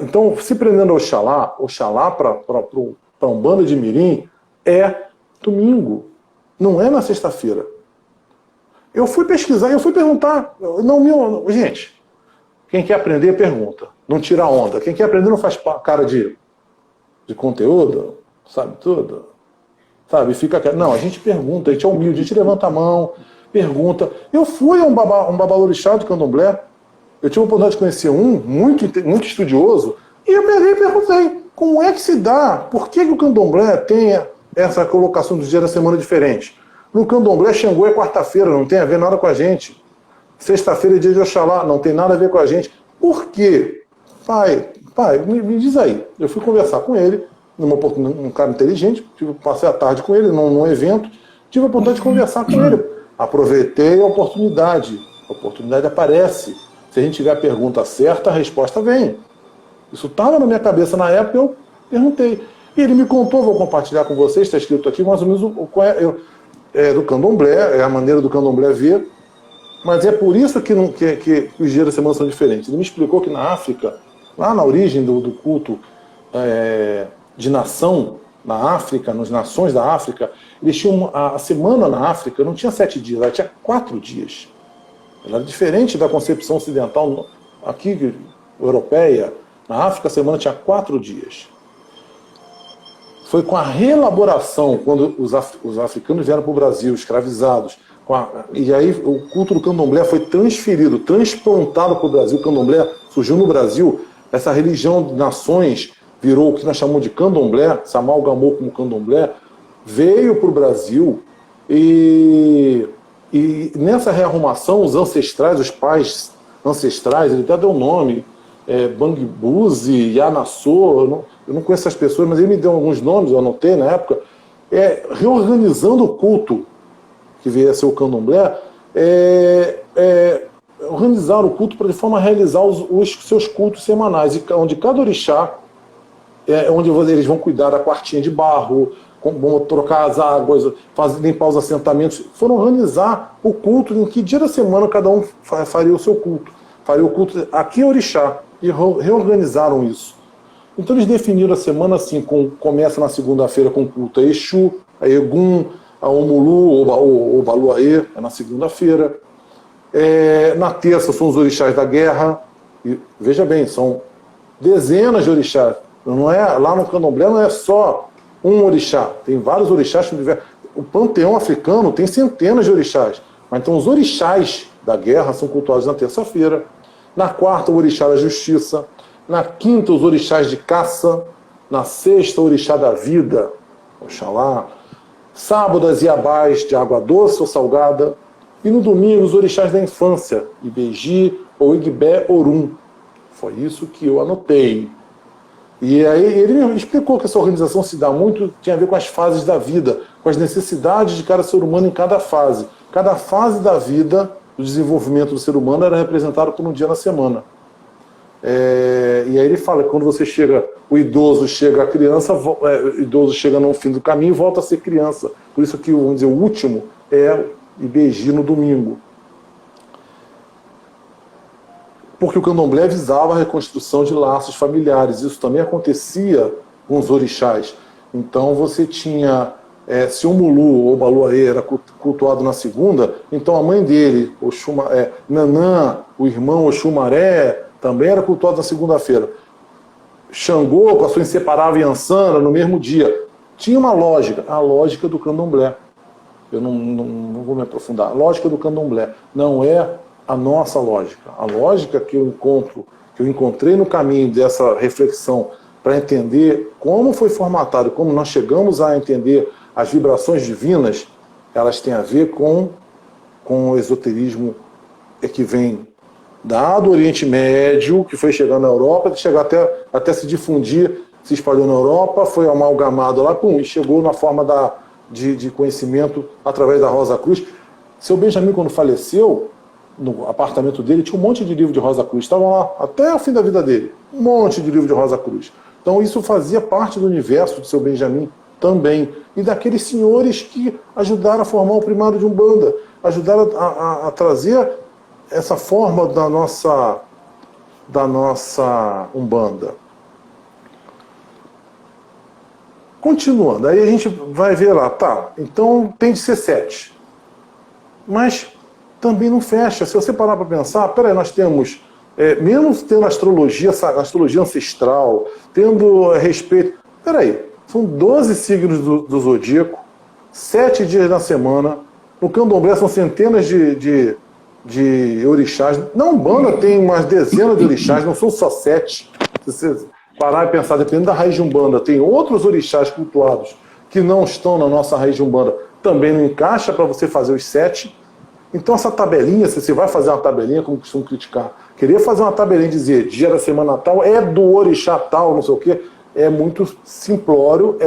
Então, se prendendo Oxalá para Umbanda de Mirim é domingo, não é na sexta-feira. Eu fui pesquisar, eu fui perguntar. Gente, quem quer aprender, pergunta. Não tira onda. Quem quer aprender não faz cara de conteúdo, sabe tudo. Sabe, fica... Não, a gente pergunta, a gente é humilde, a gente levanta a mão, pergunta. Eu fui a um babalorixá de candomblé. Eu tive a oportunidade de conhecer muito estudioso, e eu peguei e perguntei, como é que se dá? Por que o candomblé tem essa colocação dos dias da semana diferente? No candomblé, Xangô é quarta-feira, não tem a ver nada com a gente. Sexta-feira é dia de Oxalá, não tem nada a ver com a gente. Por quê? Pai, me diz aí. Eu fui conversar com ele, numa oportunidade, um cara inteligente, passei a tarde com ele num evento, tive a oportunidade de conversar com ele. Aproveitei a oportunidade aparece. Se a gente tiver a pergunta certa, a resposta vem. Isso estava na minha cabeça na época, eu perguntei. E ele me contou, vou compartilhar com vocês, está escrito aqui mais ou menos do candomblé, é a maneira do candomblé ver, mas é por isso que os dias da semana são diferentes. Ele me explicou que na África, lá na origem do culto de nação na África, nas nações da África, eles tinham a semana na África não tinha 7 dias, ela tinha 4 dias. Ela era diferente da concepção ocidental aqui, europeia. Na África, a semana tinha 4 dias. Foi com a reelaboração, quando os africanos vieram para o Brasil, escravizados, e aí o culto do candomblé foi transferido, transplantado para o Brasil. O candomblé surgiu no Brasil, essa religião de nações virou o que nós chamamos de candomblé, se amalgamou como candomblé, veio para o Brasil e nessa rearrumação, os ancestrais, os pais ancestrais, ele até deu nome, Bangbuzi, Yanassô, eu não conheço essas pessoas, mas ele me deu alguns nomes, eu anotei na época, reorganizando o culto, que veio a ser o candomblé, organizaram o culto de forma a realizar os seus cultos semanais, onde cada orixá, onde eles vão cuidar da quartinha de barro, vão trocar as águas, limpar os assentamentos, foram organizar o culto, em que dia da semana cada um faria o seu culto. Faria o culto aqui orixá, e reorganizaram isso. Então eles definiram a semana assim, começa na segunda-feira com o culto a Exu, a Egum, a Omulu, ou Baluaê, é na segunda-feira. Na terça são os orixás da guerra, e, veja bem, são dezenas de orixás. Lá no candomblé não é só um orixá, tem vários orixás. o panteão africano tem centenas de orixás. Mas então os orixás da guerra são cultuados na terça-feira. Na quarta, o orixá da justiça. Na quinta, os orixás de caça. Na sexta, o orixá da vida, Oxalá. Sábado, as iabás de água doce ou salgada. E no domingo, os orixás da infância, Ibeji ou Igbé Orum. Foi isso que eu anotei. E aí ele me explicou que essa organização se dá muito, tinha a ver com as fases da vida, com as necessidades de cada ser humano em cada fase. Cada fase da vida, do desenvolvimento do ser humano, era representada por um dia na semana. E aí ele fala que quando você chega, o idoso chega, a criança, o idoso chega no fim do caminho e volta a ser criança. Por isso que, vamos dizer, o último é Ibeji no domingo. Porque o candomblé visava a reconstrução de laços familiares. Isso também acontecia com os orixás. Então você tinha, se o Mulu ou Baluaê era cultuado na segunda, então a mãe dele, Nanã, o irmão Oxumaré, também era cultuado na segunda-feira. Xangô, com a sua inseparável Iansana, no mesmo dia. Tinha uma lógica, a lógica do candomblé. Eu não vou me aprofundar. A lógica do candomblé não é a nossa lógica. A lógica que eu encontrei no caminho dessa reflexão para entender como foi formatado, como nós chegamos a entender as vibrações divinas, elas têm a ver com o esoterismo que vem do Oriente Médio, que foi chegando na Europa, chegar até se difundir, se espalhou na Europa, foi amalgamado lá, e chegou na forma de conhecimento através da Rosa Cruz. Seu Benjamin, quando faleceu, no apartamento dele, tinha um monte de livro de Rosa Cruz. Estavam lá até o fim da vida dele. Um monte de livro de Rosa Cruz. Então isso fazia parte do universo do seu Benjamin também. E daqueles senhores que ajudaram a formar o primário de Umbanda. Ajudaram a trazer essa forma da nossa Umbanda. Continuando, aí a gente vai ver lá, tá, então tem de ser 7. Mas também não fecha. Se você parar para pensar, peraí, nós temos, mesmo tendo astrologia ancestral, tendo respeito, peraí, são 12 signos do zodíaco, 7 dias na semana, no candomblé são centenas de orixás, na Umbanda tem umas dezenas de orixás, não são só 7. Se você parar e pensar, dependendo da raiz de Umbanda, tem outros orixás cultuados que não estão na nossa raiz de Umbanda, também não encaixa para você fazer os 7. Então essa tabelinha, se você vai fazer uma tabelinha, como costumo criticar, querer fazer uma tabelinha e dizer dia da semana tal é do orixá tal, não sei o quê, é muito simplório,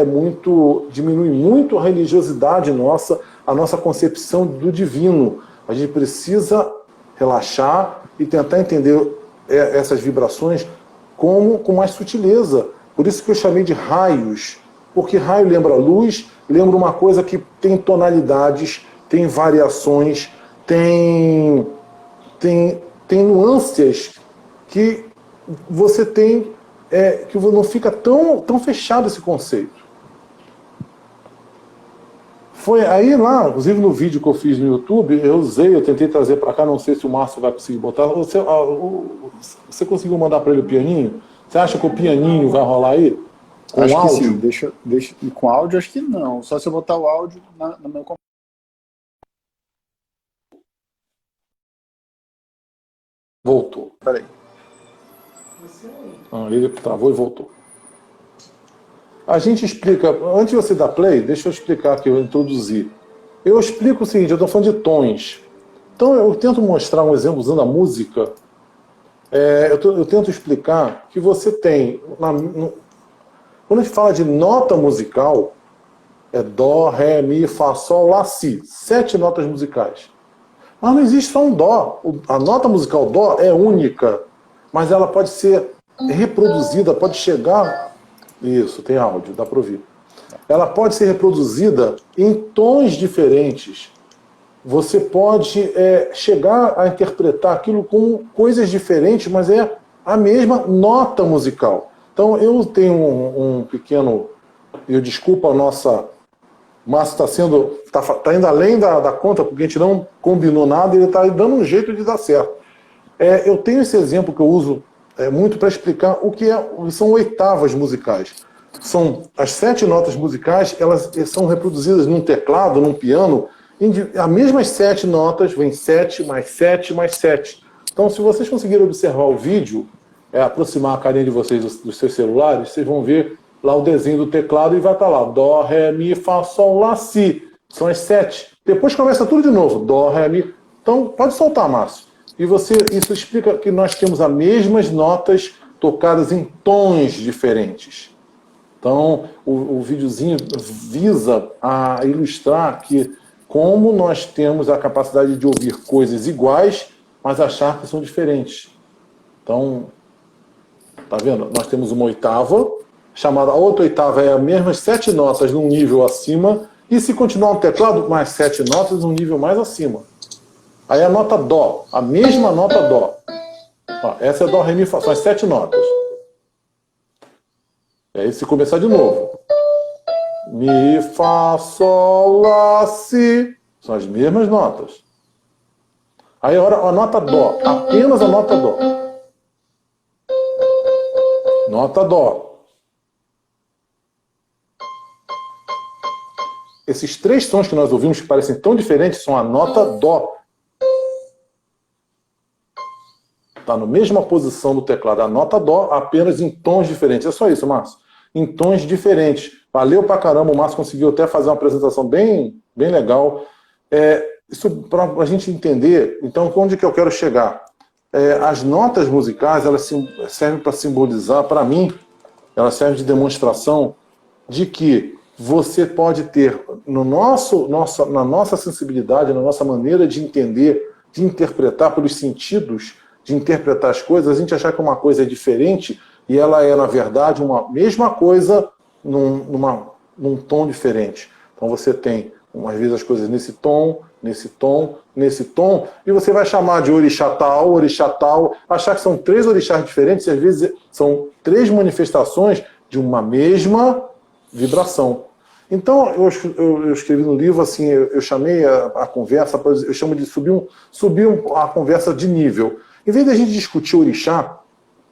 diminui muito a religiosidade nossa, a nossa concepção do divino. A gente precisa relaxar e tentar entender essas vibrações com mais sutileza. Por isso que eu chamei de raios, porque raio lembra luz, lembra uma coisa que tem tonalidades, tem variações, tem nuances que você tem, que não fica tão fechado esse conceito. Foi aí lá, inclusive no vídeo que eu fiz no YouTube, eu tentei trazer para cá, não sei se o Márcio vai conseguir botar. Você conseguiu mandar para ele o pianinho? Você acha que o pianinho vai rolar aí? Com acho áudio? Que sim, deixa. E com áudio acho que não, só se eu botar o áudio no meu computador. Voltou. Peraí. Ele travou e voltou. A gente explica, antes de você dar play, deixa eu explicar aqui, eu introduzi. Eu explico o seguinte, eu estou falando de tons. Então eu tento mostrar um exemplo usando a música. Eu tento explicar que você tem, quando a gente fala de nota musical, é Dó, Ré, Mi, Fá, Sol, Lá, Si. 7 notas musicais. Mas não existe só um Dó. A nota musical Dó é única, mas ela pode ser reproduzida, pode chegar... Isso, tem áudio, dá para ouvir. Ela pode ser reproduzida em tons diferentes. Você pode chegar a interpretar aquilo com coisas diferentes, mas é a mesma nota musical. Então eu tenho um pequeno... Eu desculpa a nossa... Márcio está indo além da conta, porque a gente não combinou nada e ele está dando um jeito de dar certo. Eu tenho esse exemplo que eu uso muito para explicar o que são oitavas musicais. são as 7 notas musicais, elas são reproduzidas num teclado, num piano, as mesmas 7 notas, vem 7 mais 7 mais 7. Então, se vocês conseguirem observar o vídeo, aproximar a carinha de vocês dos seus celulares, vocês vão ver lá o desenho do teclado e vai estar lá, Dó, Ré, Mi, Fá, Sol, Lá, Si. São as 7. Depois começa tudo de novo, Dó, Ré, Mi. Então, pode soltar, Márcio. E isso explica que nós temos as mesmas notas tocadas em tons diferentes. Então, o videozinho visa a ilustrar que como nós temos a capacidade de ouvir coisas iguais, mas achar que são diferentes. Então, tá vendo? Nós temos uma oitava, a outra oitava é as mesmas 7 notas num nível acima, e se continuar no teclado, mais 7 notas num nível mais acima. Aí a nota Dó, a mesma nota Dó. Ó, essa é Dó, Ré, Mi, Fá, são as 7 notas. E aí se começar de novo. Mi, Fá, Sol, Lá, Si. São as mesmas notas. Aí agora a nota Dó, apenas a nota Dó. Nota Dó. Esses 3 sons que nós ouvimos que parecem tão diferentes são a nota Dó. Está na mesma posição do teclado, a nota Dó, apenas em tons diferentes. É só isso, Márcio. Em tons diferentes. Valeu pra caramba, o Márcio conseguiu até fazer uma apresentação bem legal. Isso para a gente entender, então, onde que eu quero chegar? As notas musicais, elas servem para simbolizar, para mim, elas servem de demonstração de que você pode ter, na nossa sensibilidade, na nossa maneira de entender, de interpretar pelos sentidos, de interpretar as coisas, a gente achar que uma coisa é diferente e ela é, na verdade, uma mesma coisa num tom diferente. Então você tem, às vezes, as coisas nesse tom, nesse tom, nesse tom, e você vai chamar de orixá tal, achar que são 3 orixás diferentes, e às vezes são 3 manifestações de uma mesma vibração. Então, eu escrevi no livro, assim, eu chamei a conversa, eu chamo de subir a conversa de nível. Em vez de a gente discutir orixá,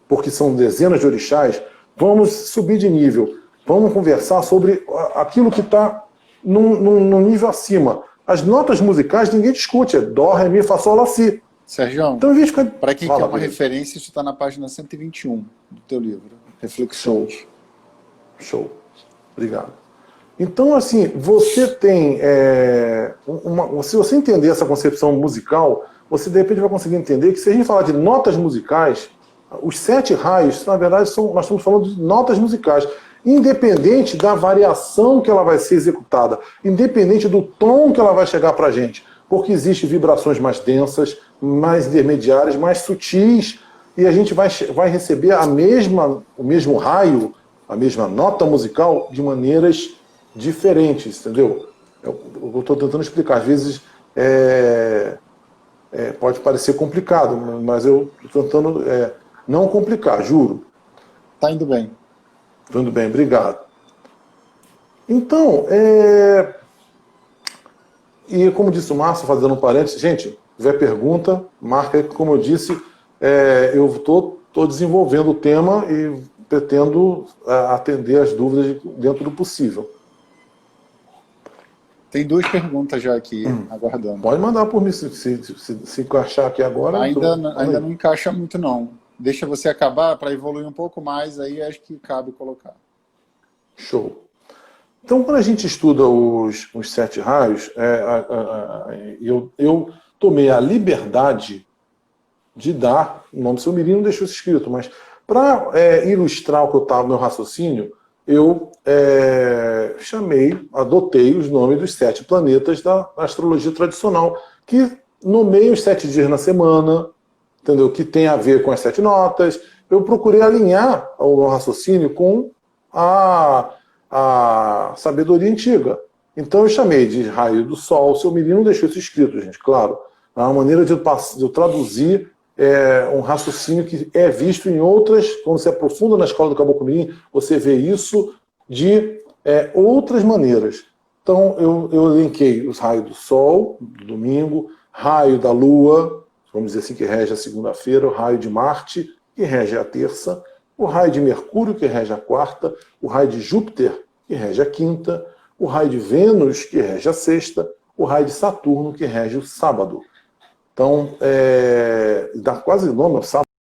porque são dezenas de orixás, vamos subir de nível. Vamos conversar sobre aquilo que está num nível acima. As notas musicais ninguém discute, é Dó, Ré, Mi, Fá, Sol, Lá, Si. Sérgio, então, para quem quer uma referência, isso está na página 121 do teu livro. Reflexões. Show. Obrigado. Então, assim, você tem... se você entender essa concepção musical, você, de repente, vai conseguir entender que se a gente falar de notas musicais, os 7 raios, na verdade, nós estamos falando de notas musicais, independente da variação que ela vai ser executada, independente do tom que ela vai chegar para a gente, porque existem vibrações mais densas, mais intermediárias, mais sutis, e a gente vai receber o mesmo raio, a mesma nota musical, de maneiras diferentes, entendeu? Eu estou tentando explicar. Às vezes pode parecer complicado, mas eu estou tentando não complicar, juro. Tá indo bem. Tudo bem, obrigado. Então, e como disse o Márcio, fazendo um parênteses, gente, se tiver pergunta, marca aí, como eu disse, eu estou desenvolvendo o tema e pretendo atender as dúvidas dentro do possível. Tem 2 perguntas já aqui, aguardando. Pode mandar por mim, se encaixar aqui agora. Ainda não encaixa muito, não. Deixa você acabar para evoluir um pouco mais, aí acho que cabe colocar. Show. Então, quando a gente estuda os 7 raios, eu tomei a liberdade de dar, o nome do seu mirim não deixou isso escrito, mas para ilustrar o que eu estava no meu raciocínio, eu adotei os nomes dos 7 planetas da astrologia tradicional, que nomeiam os 7 dias na semana, entendeu? Que tem a ver com as 7 notas. Eu procurei alinhar o meu raciocínio com a sabedoria antiga. Então eu chamei de raio do sol. O seu menino não deixou isso escrito, gente, claro. É uma maneira de eu traduzir um raciocínio que é visto em outras, quando você aprofunda na escola do Caboclo Mirim, você vê isso de outras maneiras. Então eu elenquei os raios do sol, do domingo, raio da lua, vamos dizer assim, que rege a segunda-feira, o raio de Marte, que rege a terça, o raio de Mercúrio, que rege a quarta, o raio de Júpiter, que rege a quinta, o raio de Vênus, que rege a sexta, o raio de Saturno, que rege o sábado. Então, dá quase o nome ao sábado.